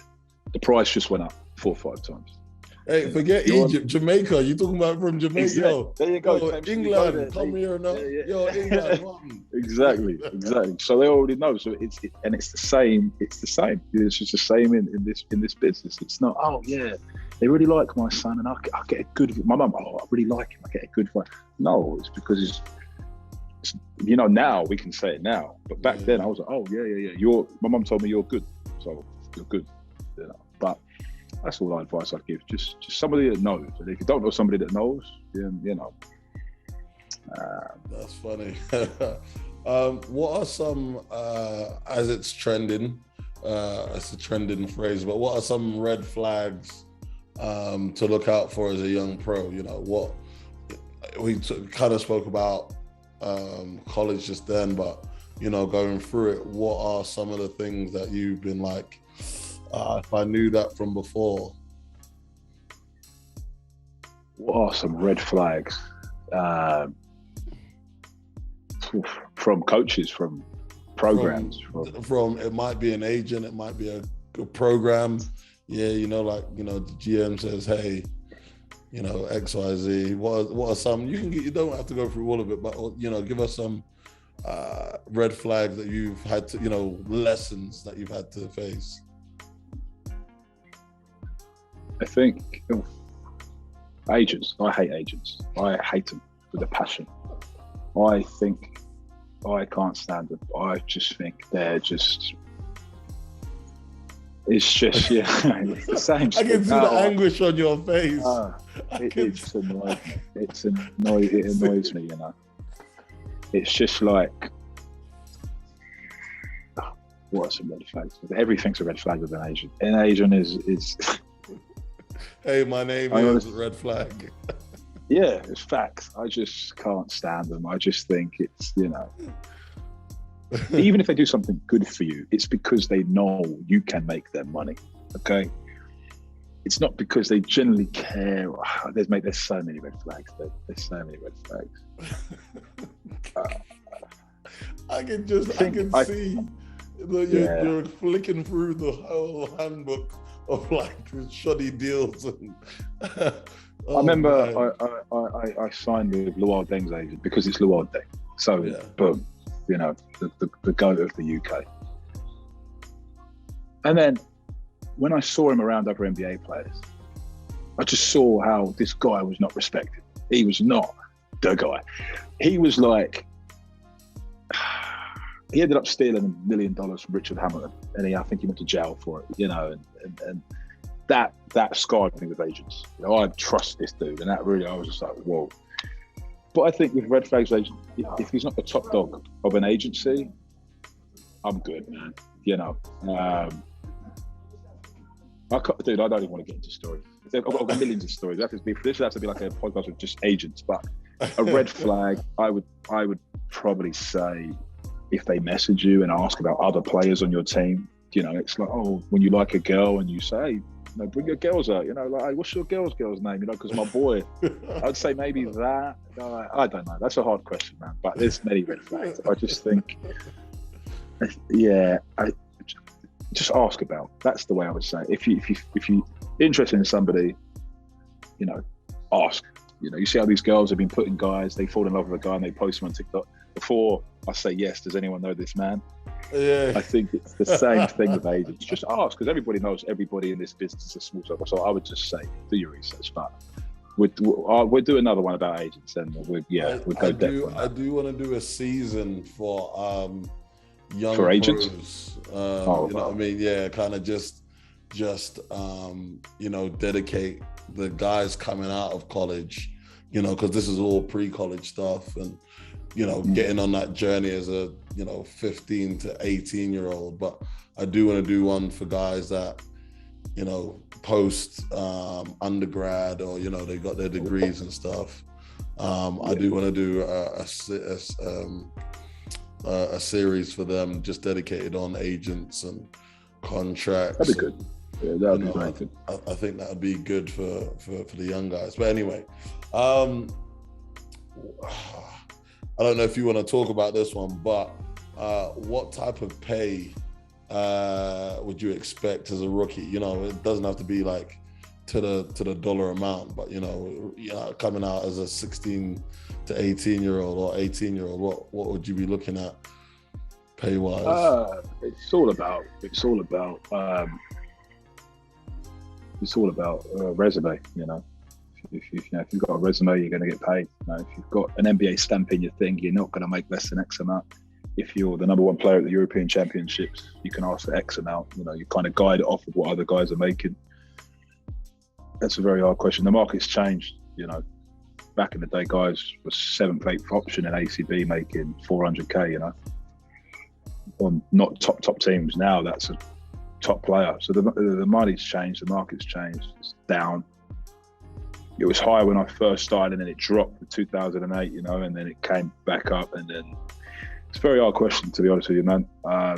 The price just went up 4 or 5 times. Hey, forget Egypt, Jamaica. You talking about from Jamaica? Exactly. Yo, there you go. England, come here now. Yo, England. Exactly. So they already know. So it's the same. It's the same. It's just the same in this business. It's not. Oh yeah, they really like my son, and I get a good. My mum. Oh, I really like him. I get a good fight. No, it's because it's now we can say it now, but back then I was like, oh yeah. My mum told me you're good, so you're good. But that's all the advice I'd give. Just somebody that knows. And if you don't know somebody that knows, then That's funny. What are some, as it's trending, it's a trending phrase, but what are some red flags to look out for as a young pro? What we kind of spoke about college just then, but going through it, what are some of the things that you've been like, if I knew that from before? What are some red flags? From coaches, from programs, from it might be an agent, it might be a program. Yeah, the GM says, hey, XYZ. What are some? You don't have to go through all of it, but give us some red flags that you've had to, lessons that you've had to face. I think agents. I hate agents. I hate them with a passion. I think I can't stand them. I just think they're just. It's just it's the same. I can see the anguish on your face. It annoys me. It's just like. What are some red flags? Everything's a red flag with an agent. An agent is. Hey, my name is red flag. Yeah, it's facts. I just can't stand them. I just think it's, even if they do something good for you, it's because they know you can make them money. Okay. It's not because they generally care. There's so many red flags. There's so many red flags. I can see that you're flicking through the whole handbook of like shoddy deals. And, I remember I signed with Luol Deng's agent because it's Luol Deng. So boom, the GOAT of the UK. And then when I saw him around other NBA players, I just saw how this guy was not respected. He was not the guy. He was like, he ended up stealing $1 million from Richard Hamilton, and I think he went to jail for it, and that scarred me with agents. I trust this dude, and that really, I was just like, whoa. But I think with red flags agent, if he's not the top dog of an agency, I'm good, man. Dude, I don't even want to get into stories. I've got millions of stories. This has to be like a podcast with just agents. But a red flag, I would probably say, if they message you and ask about other players on your team, it's like, oh, when you like a girl and you say, hey, bring your girls out. Like, hey, what's your girl's name? Because my boy. I'd say maybe that. I don't know. That's a hard question, man. But there's many red flags. I just think, just ask about. That's the way I would say. If you're interested in somebody, ask. You see how these girls have been putting guys, they fall in love with a guy and they post him on TikTok. Before I say yes, does anyone know this man? Yeah. I think it's the same thing with agents. Just ask, because everybody knows everybody in this business is a small circle. So I would just say, do your research. But we'll do another one about agents, and we'll go depth. I do want to do a season for young for agents. Pros. What I mean? Yeah, kind of just dedicate the guys coming out of college, because this is all pre-college stuff, and getting on that journey as a 15 to 18-year-old. But I do want to do one for guys that post undergrad, or they got their degrees and stuff. I do want to do a series for them just dedicated on agents and contracts. That'd be good. Yeah, that would be very good. I think that would be good for the young guys. But anyway, I don't know if you want to talk about this one, but what type of pay would you expect as a rookie? It doesn't have to be like to the dollar amount, but coming out as a 16 to 18-year-old or 18-year-old, what would you be looking at pay wise? It's all about resume. If you've got a resume, you're going to get paid. If you've got an NBA stamp in your thing, you're not going to make less than X amount. If you're the number one player at the European Championships, you can ask for X amount. You kind of guide it off of what other guys are making. That's a very hard question. The market's changed. Back in the day, guys was 7th, 8th option in ACB making 400K. On not top teams. Now that's a top player. So the money's changed. The market's changed. It's down. It was high when I first started, and then it dropped in 2008, and then it came back up, and then it's a very hard question, to be honest with you, man. I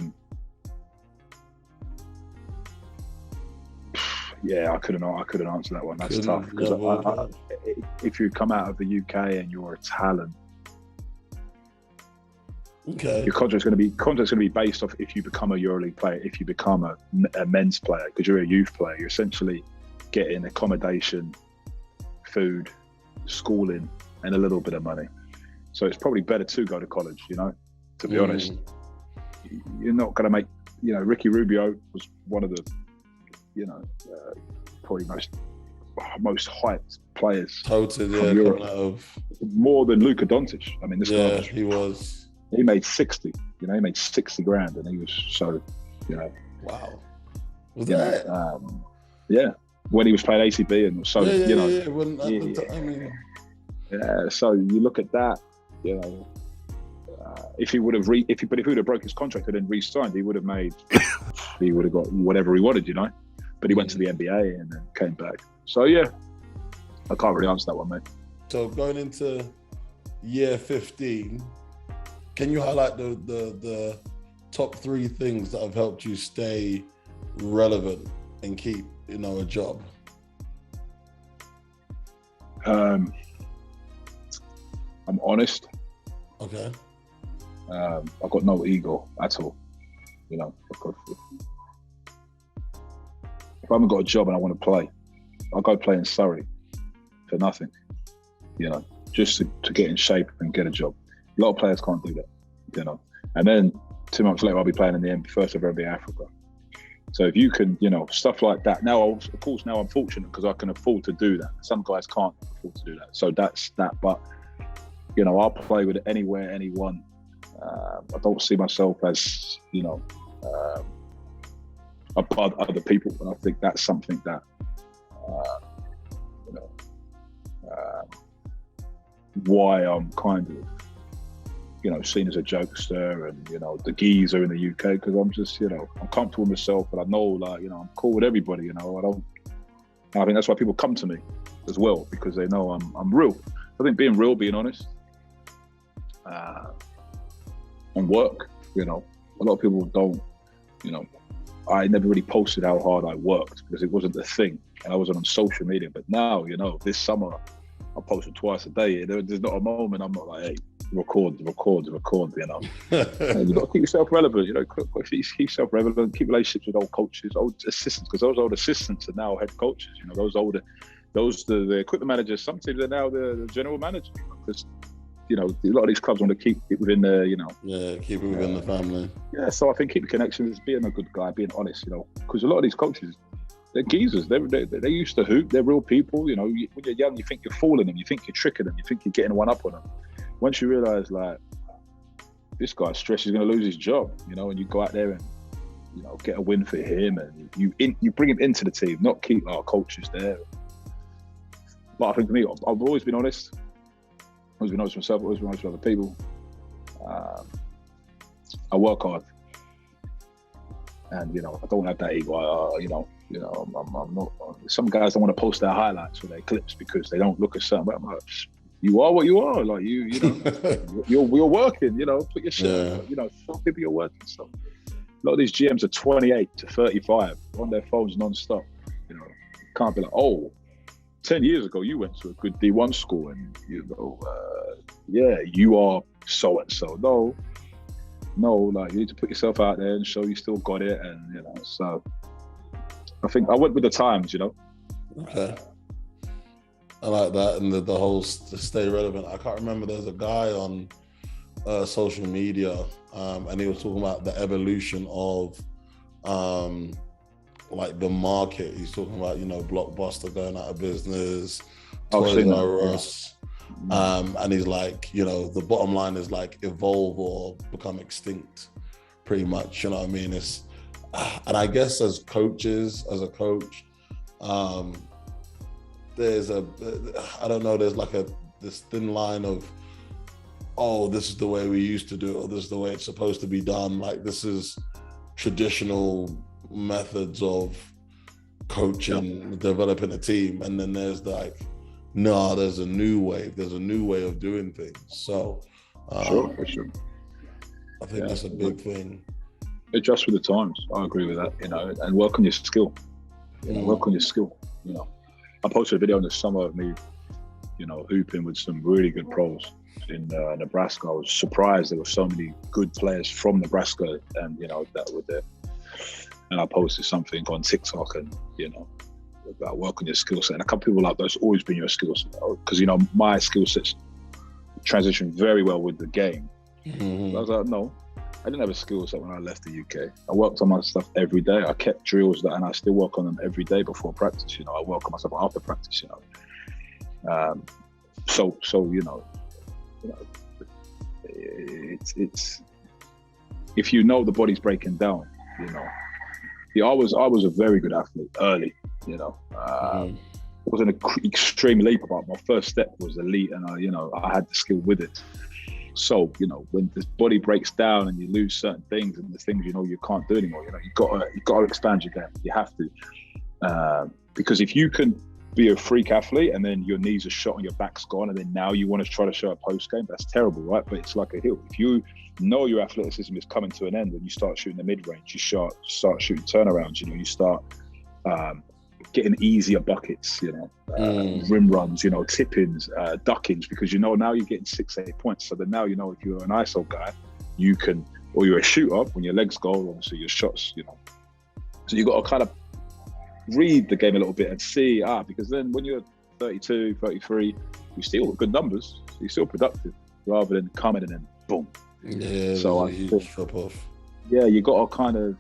couldn't answer that one. That's tough, because if you come out of the UK and you're a talent, okay, your contract's going to be based off if you become a EuroLeague player, if you become a men's player, because you're a youth player, you're essentially getting accommodation, food, schooling, and a little bit of money. So it's probably better to go to college, to be honest. You're not going to make, Ricky Rubio was one of the, probably most hyped players. Totally, more than Luka Doncic. I mean, this guy he made 60, he made 60 grand, and he was so, wow. Was that? When he was playing ACB, and so so you look at that, if he would have broke his contract and then re-signed, he would have got whatever he wanted, But he went to the NBA and then came back. So I can't really answer that one, mate. So going into year 15, can you highlight the top 3 things that have helped you stay relevant and keep, a job? I'm honest. Okay. I've got no ego at all. Because if I haven't got a job and I want to play, I'll go play in Surrey for nothing. Just to get in shape and get a job. A lot of players can't do that. And then 2 months later, I'll be playing in the first ever NBA Africa. So if you can, stuff like that. Now, of course, now I'm fortunate because I can afford to do that. Some guys can't afford to do that. So that's that. But, I'll play with anywhere, anyone. I don't see myself as, above other people. And I think that's something that, why I'm kind of, seen as a jokester and, the geezer in the UK, because I'm just, I'm comfortable with myself, but I know, I'm cool with everybody, I think that's why people come to me as well, because they know I'm real. I think being real, being honest, and work, a lot of people don't, I never really posted how hard I worked because it wasn't the thing, and I wasn't on social media. But now, this summer, I posted twice a day. There's not a moment I'm not like, hey, record. You got to keep yourself relevant. Keep yourself relevant. Keep relationships with old coaches, old assistants, because those old assistants are now head coaches. The equipment managers. Sometimes they're now the general manager. Because a lot of these clubs want to keep it within their, keep it within the family. Yeah, so I think keeping connections, being a good guy, being honest, because a lot of these coaches, they're geezers. They used to hoop. They're real people. When you're young, you think you're fooling them. You think you're tricking them. You think you're getting one up on them. Once you realise, this guy's stressed, he's going to lose his job, and you go out there and, get a win for him, and you bring him into the team, not keep our coaches there. But I think for me, I've always been honest. Always been honest with myself. Always been honest with other people. I work hard, and I don't have that ego. I'm not. Some guys don't want to post their highlights or their clips because they don't look at something. I'm like, you are what you are. Like you're working. Put your shit. Show people you're working. So a lot of these GMs are 28 to 35 on their phones non-stop. Can't be like, 10 years ago you went to a good D1 school and you are so and so. No, you need to put yourself out there and show you still got it, and so I think I went with the times, Okay. I like that, and the whole to stay relevant. I can't remember, there's a guy on social media, and he was talking about the evolution of the market. He's talking about, Blockbuster going out of business, Toys R Us. And he's like, the bottom line is evolve or become extinct, pretty much. You know what I mean? And I guess as a coach, there's I don't know, there's this thin line of, this is the way we used to do it, or this is the way it's supposed to be done. This is traditional methods of coaching, developing a team. And then there's there's a new wave. There's a new way of doing things. So for sure. I think that's a big thing. Adjust with the times. I agree with that, and work on your skill. Work on your skill. I posted a video in the summer of me, hooping with some really good pros in Nebraska. I was surprised there were so many good players from Nebraska, and that were there. And I posted something on TikTok, and about work on your skill set. And a couple of people like, that's always been your skill set, because my skill sets transitioned very well with the game. I was like, no, I didn't have a skill set when I left the UK. I worked on my stuff every day. I kept drills and I still work on them every day before practice. I work on myself after practice. It's if the body's breaking down, I was a very good athlete early. It wasn't an extreme leap, but my first step was elite, and I had the skill with it. So, when this body breaks down and you lose certain things, and the things you can't do anymore, you gotta expand your game. You have to, because if you can be a freak athlete, and then your knees are shot and your back's gone, and then now you want to try to show a post game. That's terrible, right? But it's like a hill. If you know your athleticism is coming to an end and you start shooting the mid range, you start shooting turnarounds. You know, you start getting easier buckets. You know, rim runs. You know, tip-ins, duck-ins, because you know now you're getting 6-8 points. So then now you know if you're an ISO guy, you can, or you're a shooter when your legs go, obviously your shots. You know, so you got to kind of read the game a little bit and see, because then when you're 32, 33, you still got good numbers, so you're still productive, rather than coming and then boom. Yeah, so I think, drop off. Yeah, you got to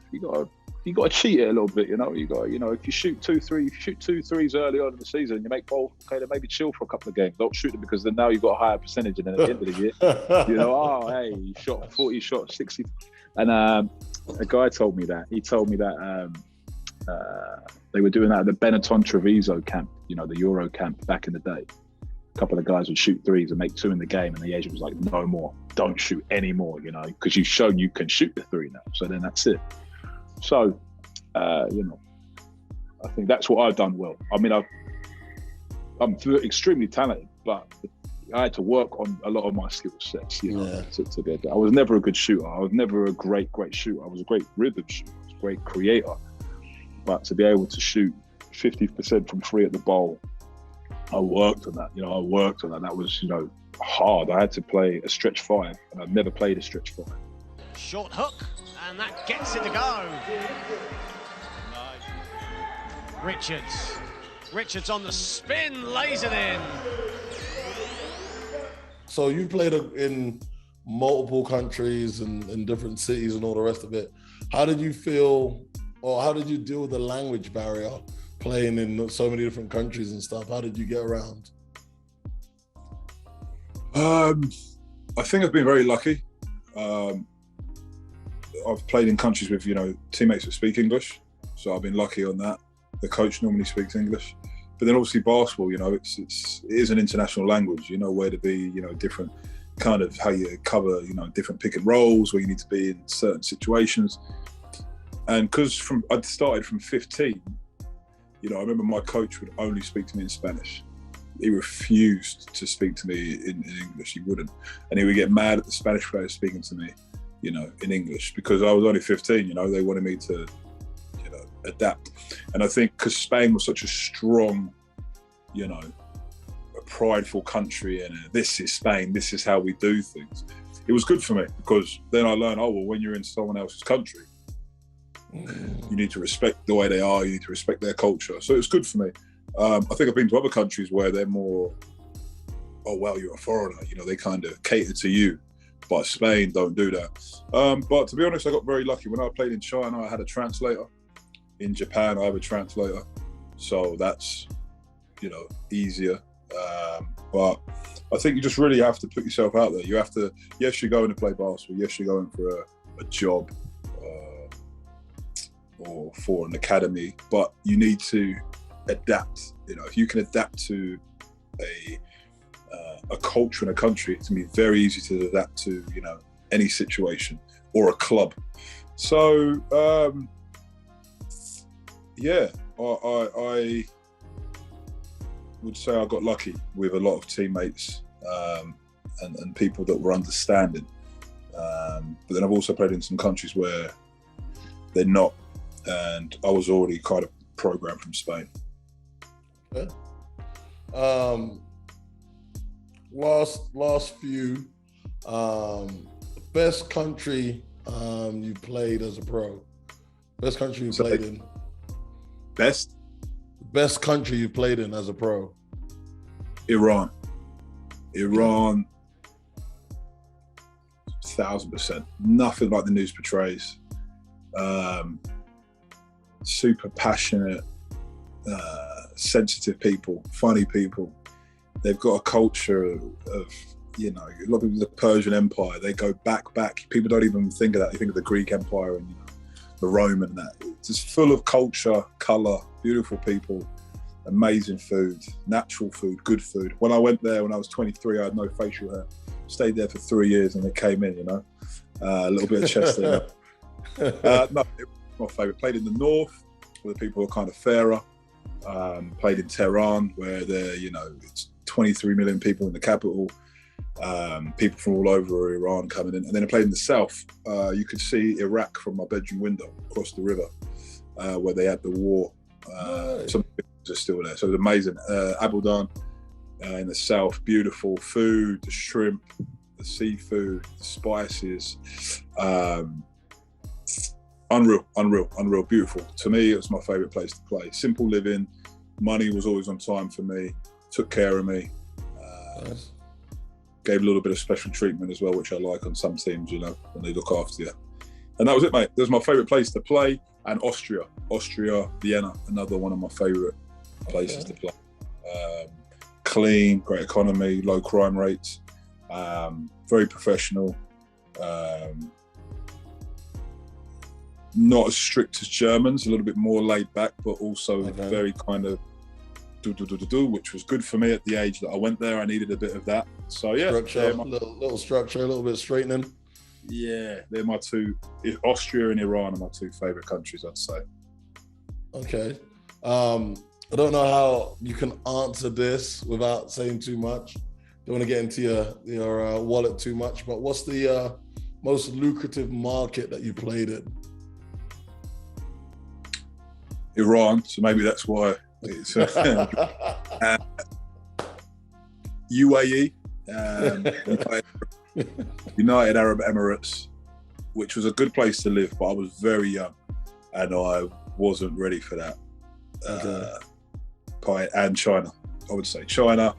cheat it a little bit, you know. You got, you know, if you shoot 2 threes early on in the season, you make both. Okay, then maybe chill for a couple of games. Don't shoot them, because then now you've got a higher percentage, and then at the end of the year, you know, hey, you shot 40, shot 60, and a guy told me that. He told me that. They were doing that at the Benetton Treviso camp, you know, the Euro camp back in the day. A couple of guys would shoot threes and make 2 in the game, and the agent was like, no more, don't shoot any more, you know, because you've shown you can shoot the 3 now. So then that's it. So, you know, I think that's what I've done well. I mean, I'm extremely talented, but I had to work on a lot of my skill sets, you know, to be able. I was never a good shooter. I was never a great shooter. I was a great rhythm shooter. I was a great creator. But to be able to shoot 50% from 3 at the bowl, I worked on that. You know, I worked on that. That was, you know, hard. I had to play a stretch 5, and I've never played a stretch 5. Short hook, and that gets it to go. Richards on the spin, lays it in. So you played in multiple countries and in different cities and all the rest of it. How did you feel? Or how did you deal with the language barrier playing in so many different countries and stuff? How did you get around? I think I've been very lucky. I've played in countries with, you know, teammates that speak English. So I've been lucky on that. The coach normally speaks English. But then obviously basketball, you know, it is an international language. You know where to be, you know, different kind of how you cover, you know, different pick and rolls, where you need to be in certain situations. And because I'd started from 15, you know, I remember my coach would only speak to me in Spanish. He refused to speak to me in English. He wouldn't. And he would get mad at the Spanish players speaking to me, you know, in English, because I was only 15, you know, they wanted me to, you know, adapt. And I think because Spain was such a strong, you know, a prideful country, and this is Spain, this is how we do things. It was good for me, because then I learned, when you're in someone else's country, you need to respect the way they are, you need to respect their culture. So it's good for me. I think I've been to other countries where they're more, you're a foreigner, you know, they kind of cater to you. But Spain don't do that. But to be honest, I got very lucky. When I played in China, I had a translator. In Japan, I have a translator. So that's, you know, easier. But I think you just really have to put yourself out there. You have to, yes, you're going to play basketball. Yes, you're going for a job. Or for an academy, but you need to adapt. You know, if you can adapt to a culture in a country, it's gonna be very easy to adapt to, you know, any situation or a club. So I would say I got lucky with a lot of teammates and people that were understanding. But then I've also played in some countries where they're not. And I was already kind of programmed from Spain. Okay. Last few, best country you played as a pro. Best country you played in. Best country you played in as a pro. Iran. 1000%. Nothing like the news portrays. Super passionate, sensitive people, funny people. They've got a culture of, you know, a lot of people, the Persian Empire, they go back. People don't even think of that. They think of the Greek Empire and, you know, the Roman and that. It's just full of culture, colour, beautiful people, amazing food, natural food, good food. When I went there when I was 23, I had no facial hair. Stayed there for 3 years and it came in, you know. A little bit of chest there. No, my favourite. Played in the north, where the people are kind of fairer. Played in Tehran, where it's 23 million people in the capital. People from all over Iran coming in. And then I played in the south. You could see Iraq from my bedroom window across the river, where they had the war. Some things are still there. So it was amazing. Abudan in the south, beautiful food, the shrimp, the seafood, the spices. Unreal, beautiful. To me, it was my favourite place to play. Simple living, money was always on time for me, took care of me. Nice. Gave a little bit of special treatment as well, which I like on some teams, when they look after you. And that was it, mate. That was my favourite place to play. And Austria, Vienna, another one of my favourite places to play. Clean, great economy, low crime rates, very professional. Not as strict as Germans, a little bit more laid back, but also very kind of which was good for me at the age that I went there. I needed a bit of that. So yeah, structure, little structure, a little bit straightening. Yeah, they're my two. Austria and Iran are my two favorite countries, I'd say. Okay, I don't know how you can answer this without saying too much. Don't want to get into your wallet too much, but what's the most lucrative market that you played in? Iran, so maybe that's why it's UAE, United Arab Emirates, which was a good place to live, but I was very young and I wasn't ready for that. And China, I would say China,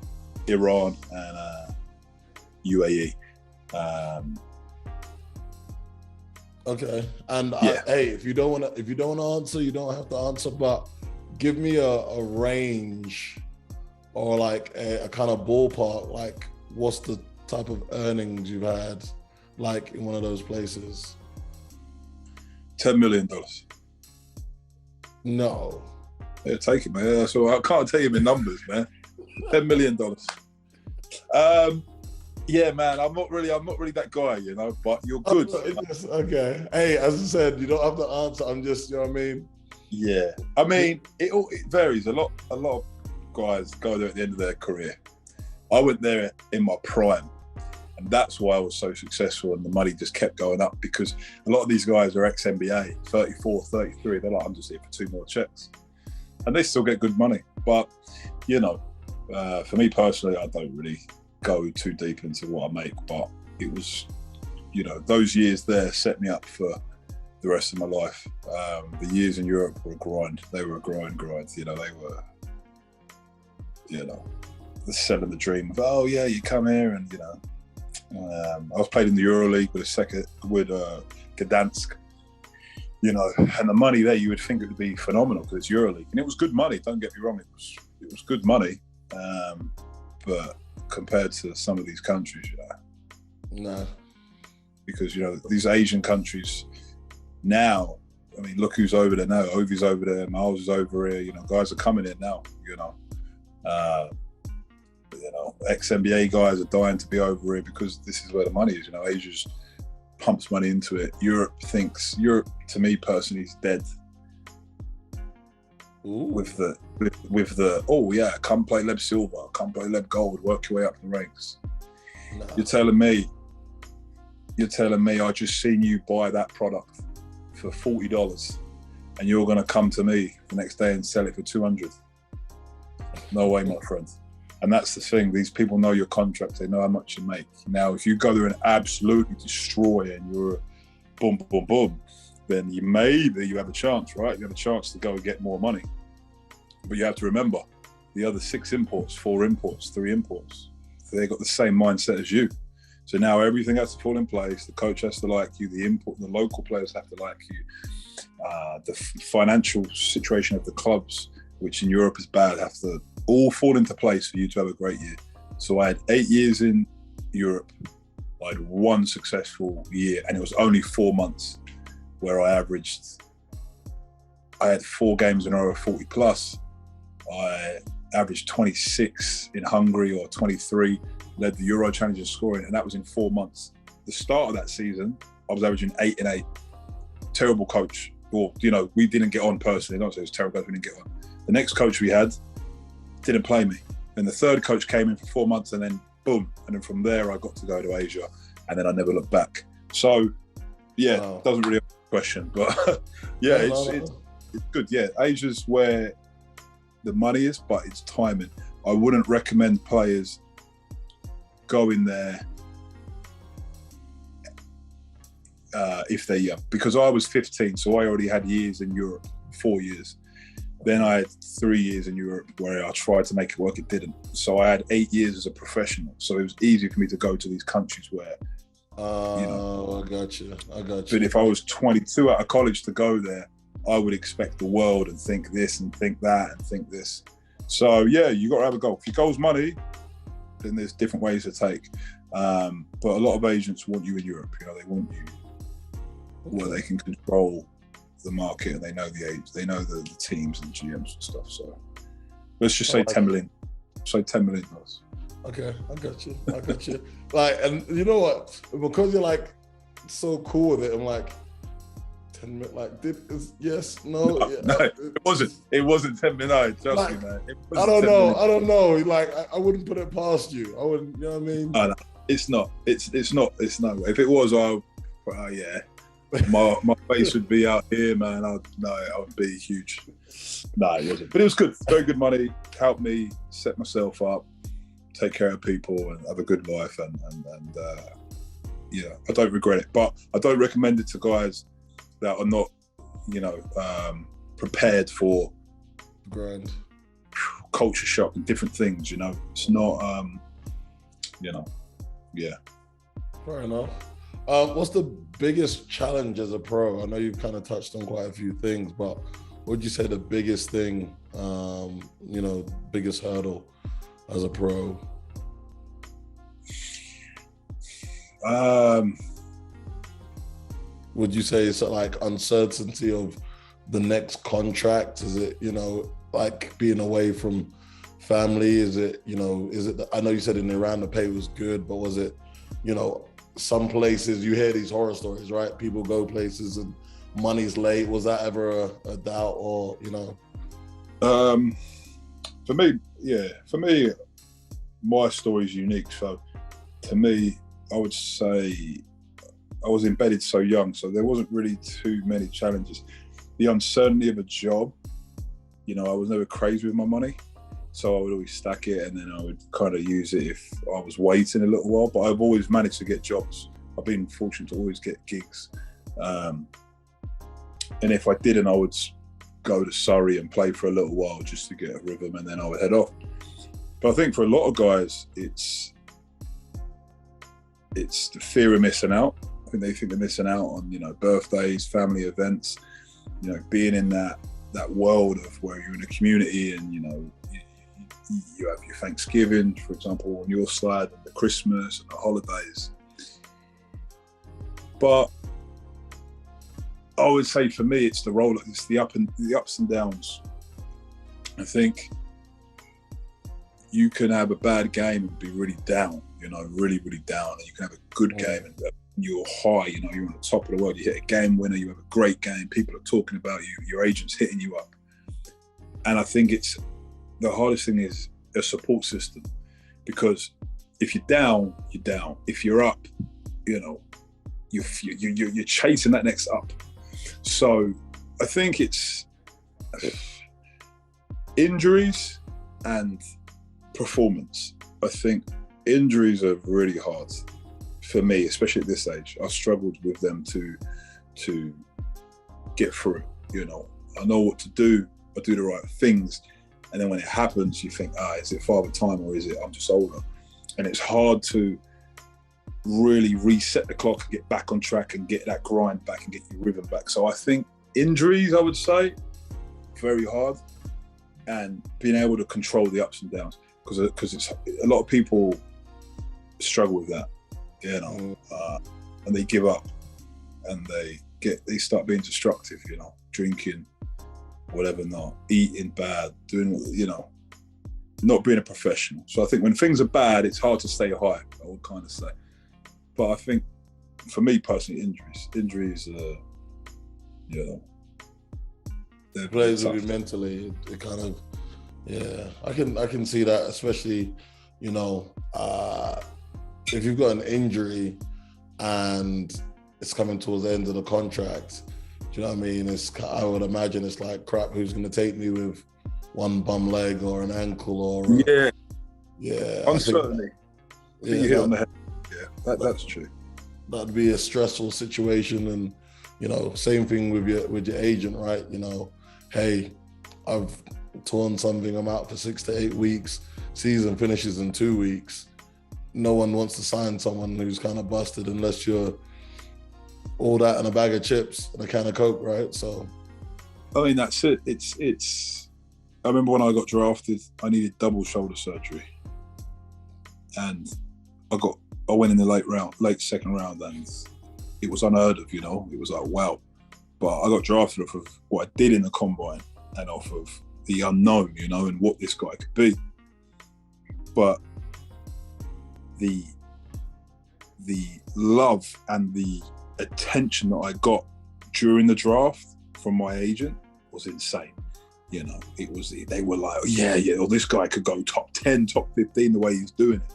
Iran, and UAE. Okay, and yeah. Hey, if you don't want to answer, you don't have to answer. But give me a range or like a kind of ballpark. Like, what's the type of earnings you've had, like in one of those places? $10 million. No. Yeah, take it, man. So I can't tell you my numbers, man. $10 million. Yeah, man. I'm not really that guy, But you're good. Okay. Hey, as I said, you don't have to answer. I'm just, you know what I mean? Yeah. I mean, it varies. A lot of guys go there at the end of their career. I went there in my prime, and that's why I was so successful, and the money just kept going up, because a lot of these guys are ex-NBA, 34, 33. They're like, I'm just here for 2 more checks. And they still get good money. But, for me personally, I don't really go too deep into what I make. But it was, those years there set me up for the rest of my life. The years in Europe were a grind. They were a grind. They were, the selling the dream of, oh yeah, you come here and, I was played in the EuroLeague with Gdansk. And the money there, you would think it would be phenomenal because it's EuroLeague, and it was good money. Don't get me wrong, it was good money, but compared to some of these countries, no, because these Asian countries now. I mean, look who's over there now. Ovi's over there. Miles is over here. Guys are coming in now. Ex-NBA guys are dying to be over here because this is where the money is. Asia just pumps money into it. Europe, to me personally, is dead. Ooh. With the oh yeah, come play Leb Silver, come play Leb Gold, work your way up the ranks. No. You're telling me I just seen you buy that product for $40 and you're gonna come to me the next day and sell it for $200? No way, my friend. And that's the thing, these people know your contract, they know how much you make. Now, if you go there and absolutely destroy and you're boom, boom, boom, then you have a chance, right? You have a chance to go and get more money. But you have to remember, the other 6 imports, 4 imports, 3 imports, they got the same mindset as you. So now everything has to fall in place. The coach has to like you, the local players have to like you. The financial situation of the clubs, which in Europe is bad, have to all fall into place for you to have a great year. So I had 8 years in Europe. I had 1 successful year, and it was only 4 months where I had 4 games in a row of 40 plus. I averaged 26 in Hungary or 23, led the Euro Challenge in scoring, and that was in 4 months. The start of that season, I was averaging 8 and 8. Terrible coach. Or, we didn't get on personally. Don't say it was terrible, we didn't get on. The next coach we had didn't play me. And the third coach came in for 4 months, and then boom. And then from there, I got to go to Asia, and then I never looked back. So, yeah, doesn't really have a question. But, yeah, it's good. Yeah, Asia's where the money is, but it's timing. I wouldn't recommend players going there if they're young, because I was 15, so I already had years in Europe, 4 years. Then I had 3 years in Europe where I tried to make it work, it didn't. So I had 8 years as a professional. So it was easy for me to go to these countries where, I got you. But if I was 22 out of college to go there, I would expect the world and think this and think that and think this. So yeah, you got to have a goal. If your goal's money, then there's different ways to take. But a lot of agents want you in Europe. You know, they want you where they can control the market and they know the age, they know the teams and GMs and stuff. So let's just say 10 million. Say $10 million. Okay, I got you. Like, and you know what? Because you're like so cool with it, I'm like, 10 minutes. Like, yes, no, no, yeah. no, it wasn't 10 minutes. Trust like, me, man. I don't know. Like, I wouldn't put it past you. I wouldn't. You know what I mean? No, it's not. It's not. It's no. If it was, yeah. My face would be out here, man. I would be huge. No, it wasn't. But it was good. Very good money. Helped me set myself up, take care of people, and have a good life. And yeah, I don't regret it. But I don't recommend it to guys that are not, prepared for grind, culture shock and different things. You know, it's not. Yeah. Fair enough. What's the biggest challenge as a pro? I know you've kind of touched on quite a few things, but what would you say the biggest thing, biggest hurdle as a pro? Would you say it's like uncertainty of the next contract? Is it, like being away from family? Is it, I know you said in Iran the pay was good, but was it, some places you hear these horror stories, right? People go places and money's late. Was that ever a doubt or, For me, my story is unique. So to me, I would say I was embedded so young, so there wasn't really too many challenges. The uncertainty of a job, I was never crazy with my money. So I would always stack it and then I would kind of use it if I was waiting a little while. But I've always managed to get jobs. I've been fortunate to always get gigs. And if I didn't, I would go to Surrey and play for a little while just to get a rhythm and then I would head off. But I think for a lot of guys, it's the fear of missing out. I think they think they're missing out on, birthdays, family events, being in that world of where you're in a community and, you have your Thanksgiving, for example, on your side, and the Christmas and the holidays. But I would say for me, it's the ups and downs. I think you can have a bad game and be really down, really, really down. And you can have a good game and you're high, you're on the top of the world. You hit a game winner, you have a great game, people are talking about you, your agent's hitting you up. And I think the hardest thing is a support system, because if you're down, you're down. If you're up, you're chasing that next up. So I think it's injuries and performance. I think injuries are really hard for me, especially at this age. I struggled with them to get through. I know what to do. I do the right things. And then when it happens, you think, is it father time or is it I'm just older? And it's hard to really reset the clock and get back on track and get that grind back and get your rhythm back. So I think injuries, I would say, very hard, and being able to control the ups and downs, because it's a lot of people struggle with that, and they give up and they start being destructive, drinking, whatever, not eating bad, doing, not being a professional. So I think when things are bad, it's hard to stay high, I would kind of say. But I think for me personally, injuries, It plays with you mentally. It kind of, yeah. I can see that, especially, you know, if you've got an injury and it's coming towards the end of the contract. Do you know what I mean? I would imagine it's like, crap, who's going to take me with one bum leg or an ankle or uncertainty. I think you hit on the head. Yeah, that's true. That'd be a stressful situation, and you know, same thing with your agent, right? You know, hey, I've torn something, I'm out for 6 to 8 weeks. Season finishes in 2 weeks. No one wants to sign someone who's kind of busted unless you're all that and a bag of chips and a can of Coke, right? So, I mean, that's it. It's. I remember when I got drafted, I needed double shoulder surgery, and I went in the late second round, and it was unheard of. You know, it was like, wow. But I got drafted off of what I did in the combine and off of the unknown, you know, and what this guy could be. But the love and the attention that I got during the draft from my agent was insane. You know, they were like, oh, this guy could go top 10, top 15 the way he's doing it.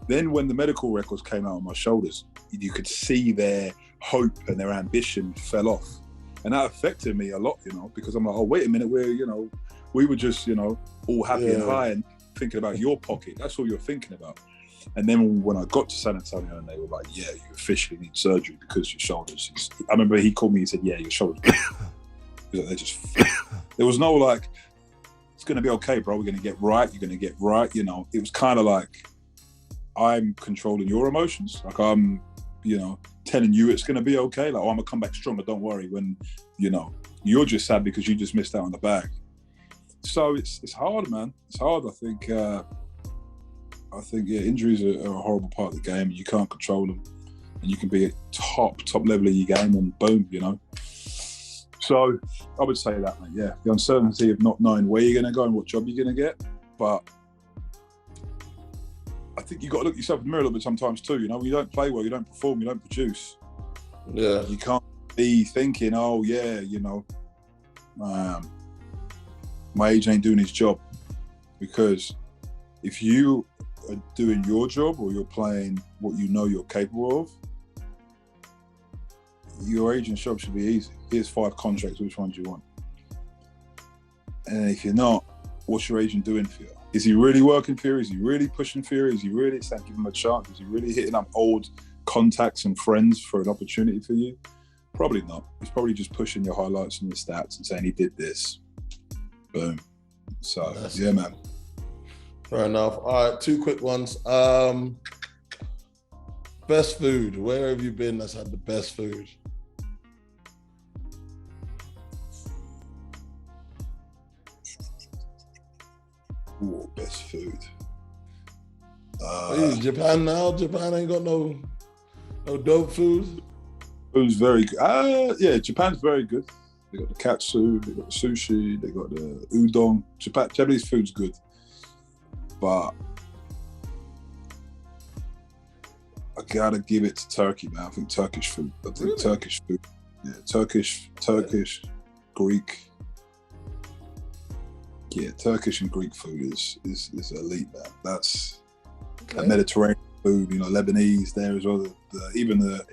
Then when the medical records came out on my shoulders, you could see their hope and their ambition fell off. And that affected me a lot, you know, because I'm like, oh, wait a minute, we were just, you know, all happy and high and thinking about your pocket. That's all you're thinking about. And then when I got to San Antonio and they were like, yeah, you officially need surgery because your shoulders. I remember he called me and said, yeah, your shoulders. They just, there was no like, it's going to be okay, bro. We're going to get right. You're going to get right. You know, it was kind of like, I'm controlling your emotions. Like I'm, you know, telling you it's going to be okay. Like, oh, I'm going to come back stronger. Don't worry. When, you know, you're just sad because you just missed out on the bag. So it's hard, man. It's hard. I think, injuries are a horrible part of the game. You can't control them. And you can be at top level of your game and boom, you know. So I would say that, mate, yeah. The uncertainty of not knowing where you're going to go and what job you're going to get. But I think you've got to look yourself in the mirror a little bit sometimes too, you know. When you don't play well, you don't perform, you don't produce. Yeah. You can't be thinking, oh, yeah, you know, my agent ain't doing his job. Because if you are doing your job or you're playing what you know you're capable of, your agent's job should be easy. Here's 5 contracts, which ones do you want? And if you're not, what's your agent doing for you? Is he really working for you? Is he really pushing for you? Is he really saying give him a chance? Is he really hitting up old contacts and friends for an opportunity for you? Probably not. He's probably just pushing your highlights and your stats and saying he did this. Boom. So, yeah, man. Fair enough. All right, 2 quick ones. Best food. Where have you been that's had the best food? Ooh, best food. Japan now? Japan ain't got no dope food? Food's very good. Yeah, Japan's very good. They got the katsu, they got the sushi, they got the udon. Japanese food's good. But I gotta give it to Turkey, man. I think Turkish food. Really? Turkish food. Yeah, Turkish, Greek. Yeah, Turkish and Greek food is elite, man. That's that Mediterranean food, you know, Lebanese there as well. Even the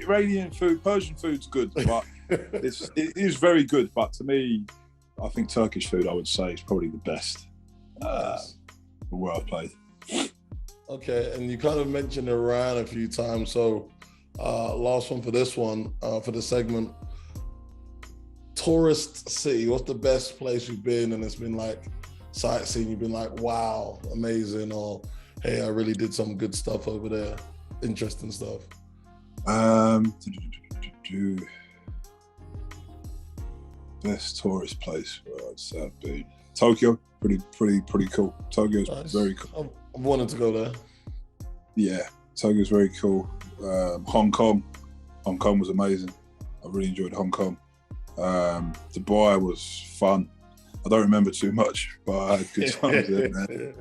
Iranian food, Persian food's good, but it is very good. But to me, I think Turkish food, I would say, is probably the best where I've played. Okay, and you kind of mentioned Iran a few times. So last one for this one, for the segment. Tourist city, what's the best place you've been and it's been like sightseeing, you've been like, wow, amazing, or hey, I really did some good stuff over there, interesting stuff? Best tourist place where I'd say I've been. Tokyo, pretty cool. Tokyo's nice. Very cool. I've wanted to go there. Yeah, Tokyo's very cool. Hong Kong was amazing. I really enjoyed Hong Kong. Dubai was fun. I don't remember too much, but I had good times there, man.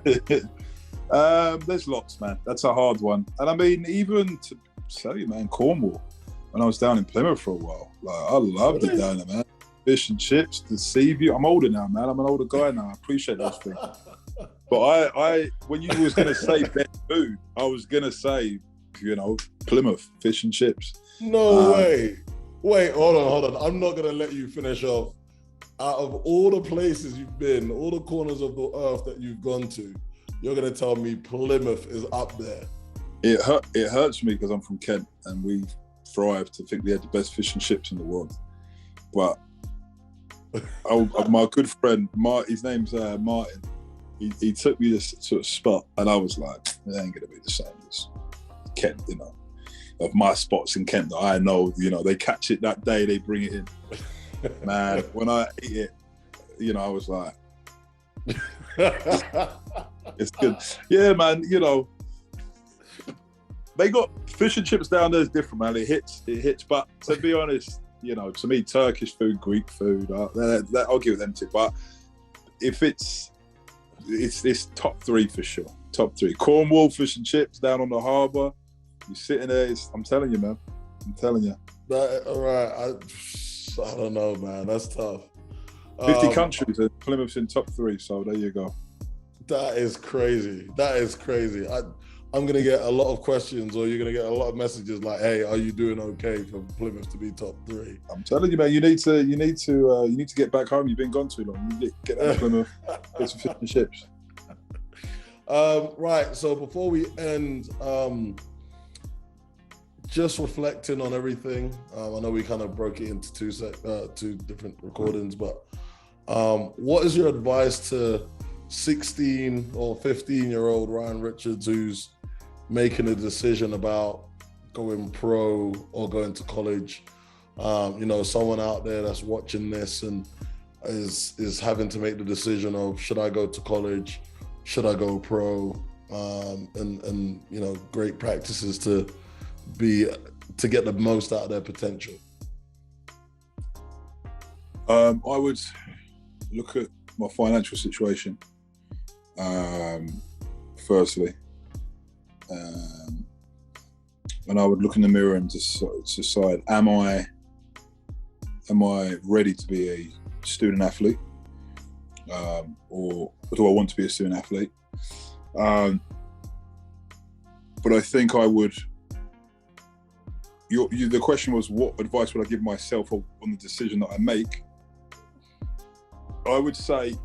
There's lots, man. That's a hard one. And I mean, even to tell you, man, Cornwall, when I was down in Plymouth for a while, like I loved it down there, man. fish and chips, deceive you. I'm older now, man. I'm an older guy now. I appreciate those things. But I when you was gonna say best food, I was gonna say, Plymouth fish and chips. No way. Wait, hold on. I'm not gonna let you finish off. Out of all the places you've been, all the corners of the earth that you've gone to, you're gonna tell me Plymouth is up there. It hurts me because I'm from Kent and we thrive to think we had the best fish and chips in the world. But my good friend, his name's Martin, he took me to a spot and I was like, it ain't gonna be the same as Kent, of my spots in Kent that I know, they catch it that day, they bring it in. Man, when I eat it, I was like, it's good. Yeah, man, they got fish and chips down there is different, man. It hits. But to be honest, to me, Turkish food, Greek food, I'll give them to. But if it's top 3 for sure. Top 3. Cornwall fish and chips down on the harbour. You're sitting there. I'm telling you, man. I'm telling you. All right. I don't know, man. That's tough. 50 countries and Plymouth's in top 3. So there you go. That is crazy. I'm going to get a lot of questions, or you're going to get a lot of messages like, hey, are you doing okay for Plymouth to be top 3? I'm telling you, man, you need to get back home. You've been gone too long. You need to get out of Plymouth, get some fish and chips. Right, so before we end, just reflecting on everything. I know we kind of broke it into two different recordings, but what is your advice to 16 or 15-year-old Ryan Richards who's making a decision about going pro or going to college? Someone out there that's watching this and is having to make the decision of, should I go to college? Should I go pro? And great practices to get the most out of their potential. I would look at my financial situation. Firstly, and I would look in the mirror and decide, am I ready to be a student athlete, or do I want to be a student athlete? But I think I would. The question was, what advice would I give myself on the decision that I make? I would say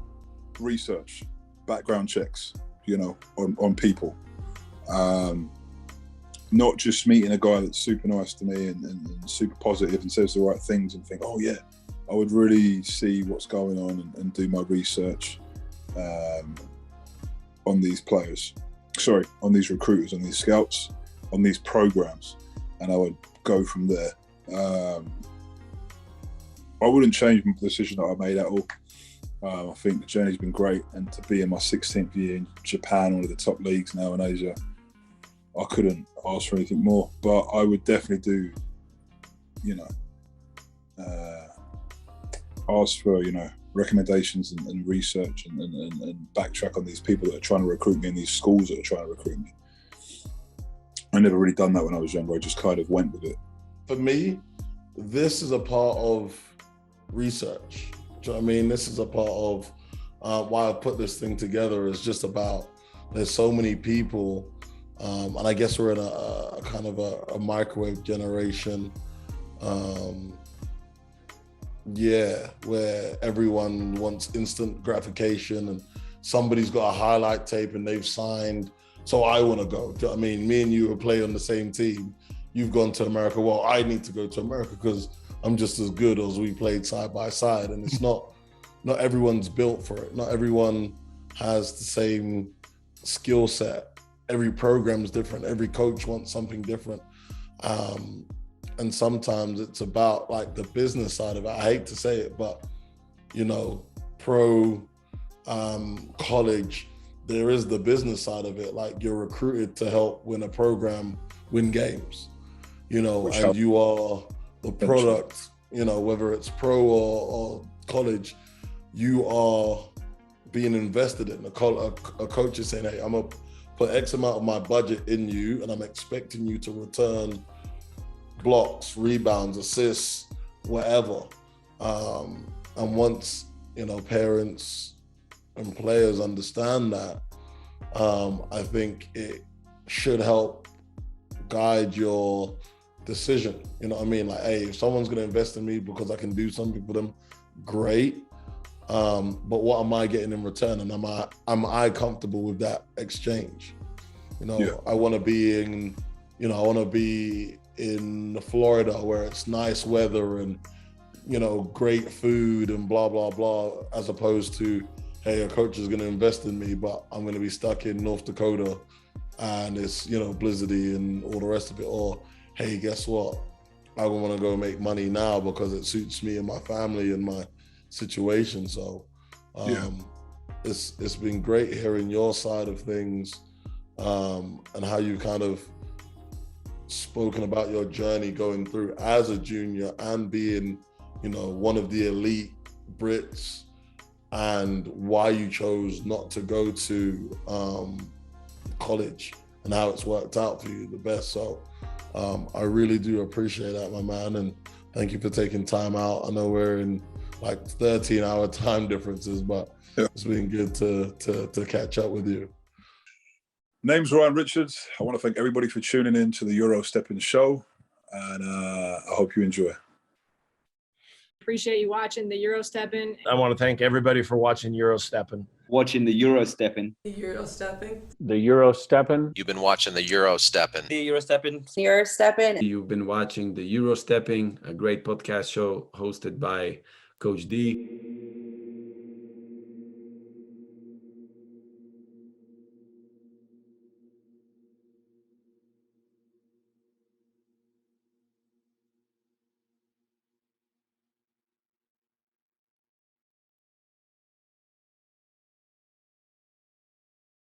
research, background checks, on people. Not just meeting a guy that's super nice to me and super positive and says the right things and think, oh yeah, I would really see what's going on and do my research on these players. On these recruiters, on these scouts, on these programs. And I would go from there. I wouldn't change the decision that I made at all. I think the journey's been great, and to be in my 16th year in Japan, one of the top leagues now in Asia, I couldn't ask for anything more. But I would definitely do, ask for, recommendations and research and backtrack on these people that are trying to recruit me and these schools that are trying to recruit me. I never really done that when I was younger. I just kind of went with it. For me, this is a part of research. Do you know what I mean? This is a part of why I put this thing together. Is just about, there's so many people, and I guess we're in a kind of a microwave generation, where everyone wants instant gratification and somebody's got a highlight tape and they've signed, so I want to go. Do you know what I mean? Me and you play on the same team. You've gone to America. Well, I need to go to America because I'm just as good as we played side by side. And it's not everyone's built for it. Not everyone has the same skill set. Every program's different. Every coach wants something different. And sometimes it's about like the business side of it. I hate to say it, but pro, college, there is the business side of it. Like, you're recruited to help win a program, win games, and you are the product, whether it's pro or college, you are being invested in. A coach is saying, hey, I'm gonna put X amount of my budget in you and I'm expecting you to return blocks, rebounds, assists, whatever. And once, you know, parents and players understand that, I think it should help guide your decision. You know what I mean? Like, hey, if someone's gonna invest in me because I can do something for them, great. But what am I getting in return? And am I comfortable with that exchange? You know, I want to be in, you know, I want to be in Florida where it's nice weather and, you know, great food and blah, blah, blah, as opposed to, hey, a coach is going to invest in me, but I'm going to be stuck in North Dakota and it's, you know, blizzardy and all the rest of it. Or, hey, guess what? I want to go make money now because it suits me and my family and my situation. So it's been great hearing your side of things, and how you kind of spoken about your journey going through as a junior and being, you know, one of the elite Brits, and why you chose not to go to college and how it's worked out for you the best. So I really do appreciate that, my man, and thank you for taking time out. I know we're in like 13-hour time differences, but it's been good to catch up with you. Name's Ryan Richards. I want to thank everybody for tuning in to the Eurostepping show, and I hope you enjoy. Appreciate you watching the Eurostepping. I want to thank everybody for watching Eurostepping. Watching the Eurostepping. The Eurostepping. The Eurostepping. You've been watching the Eurostepping. The Eurostepping. Eurostepping. You've been watching the Eurostepping, a great podcast show hosted by Coach D.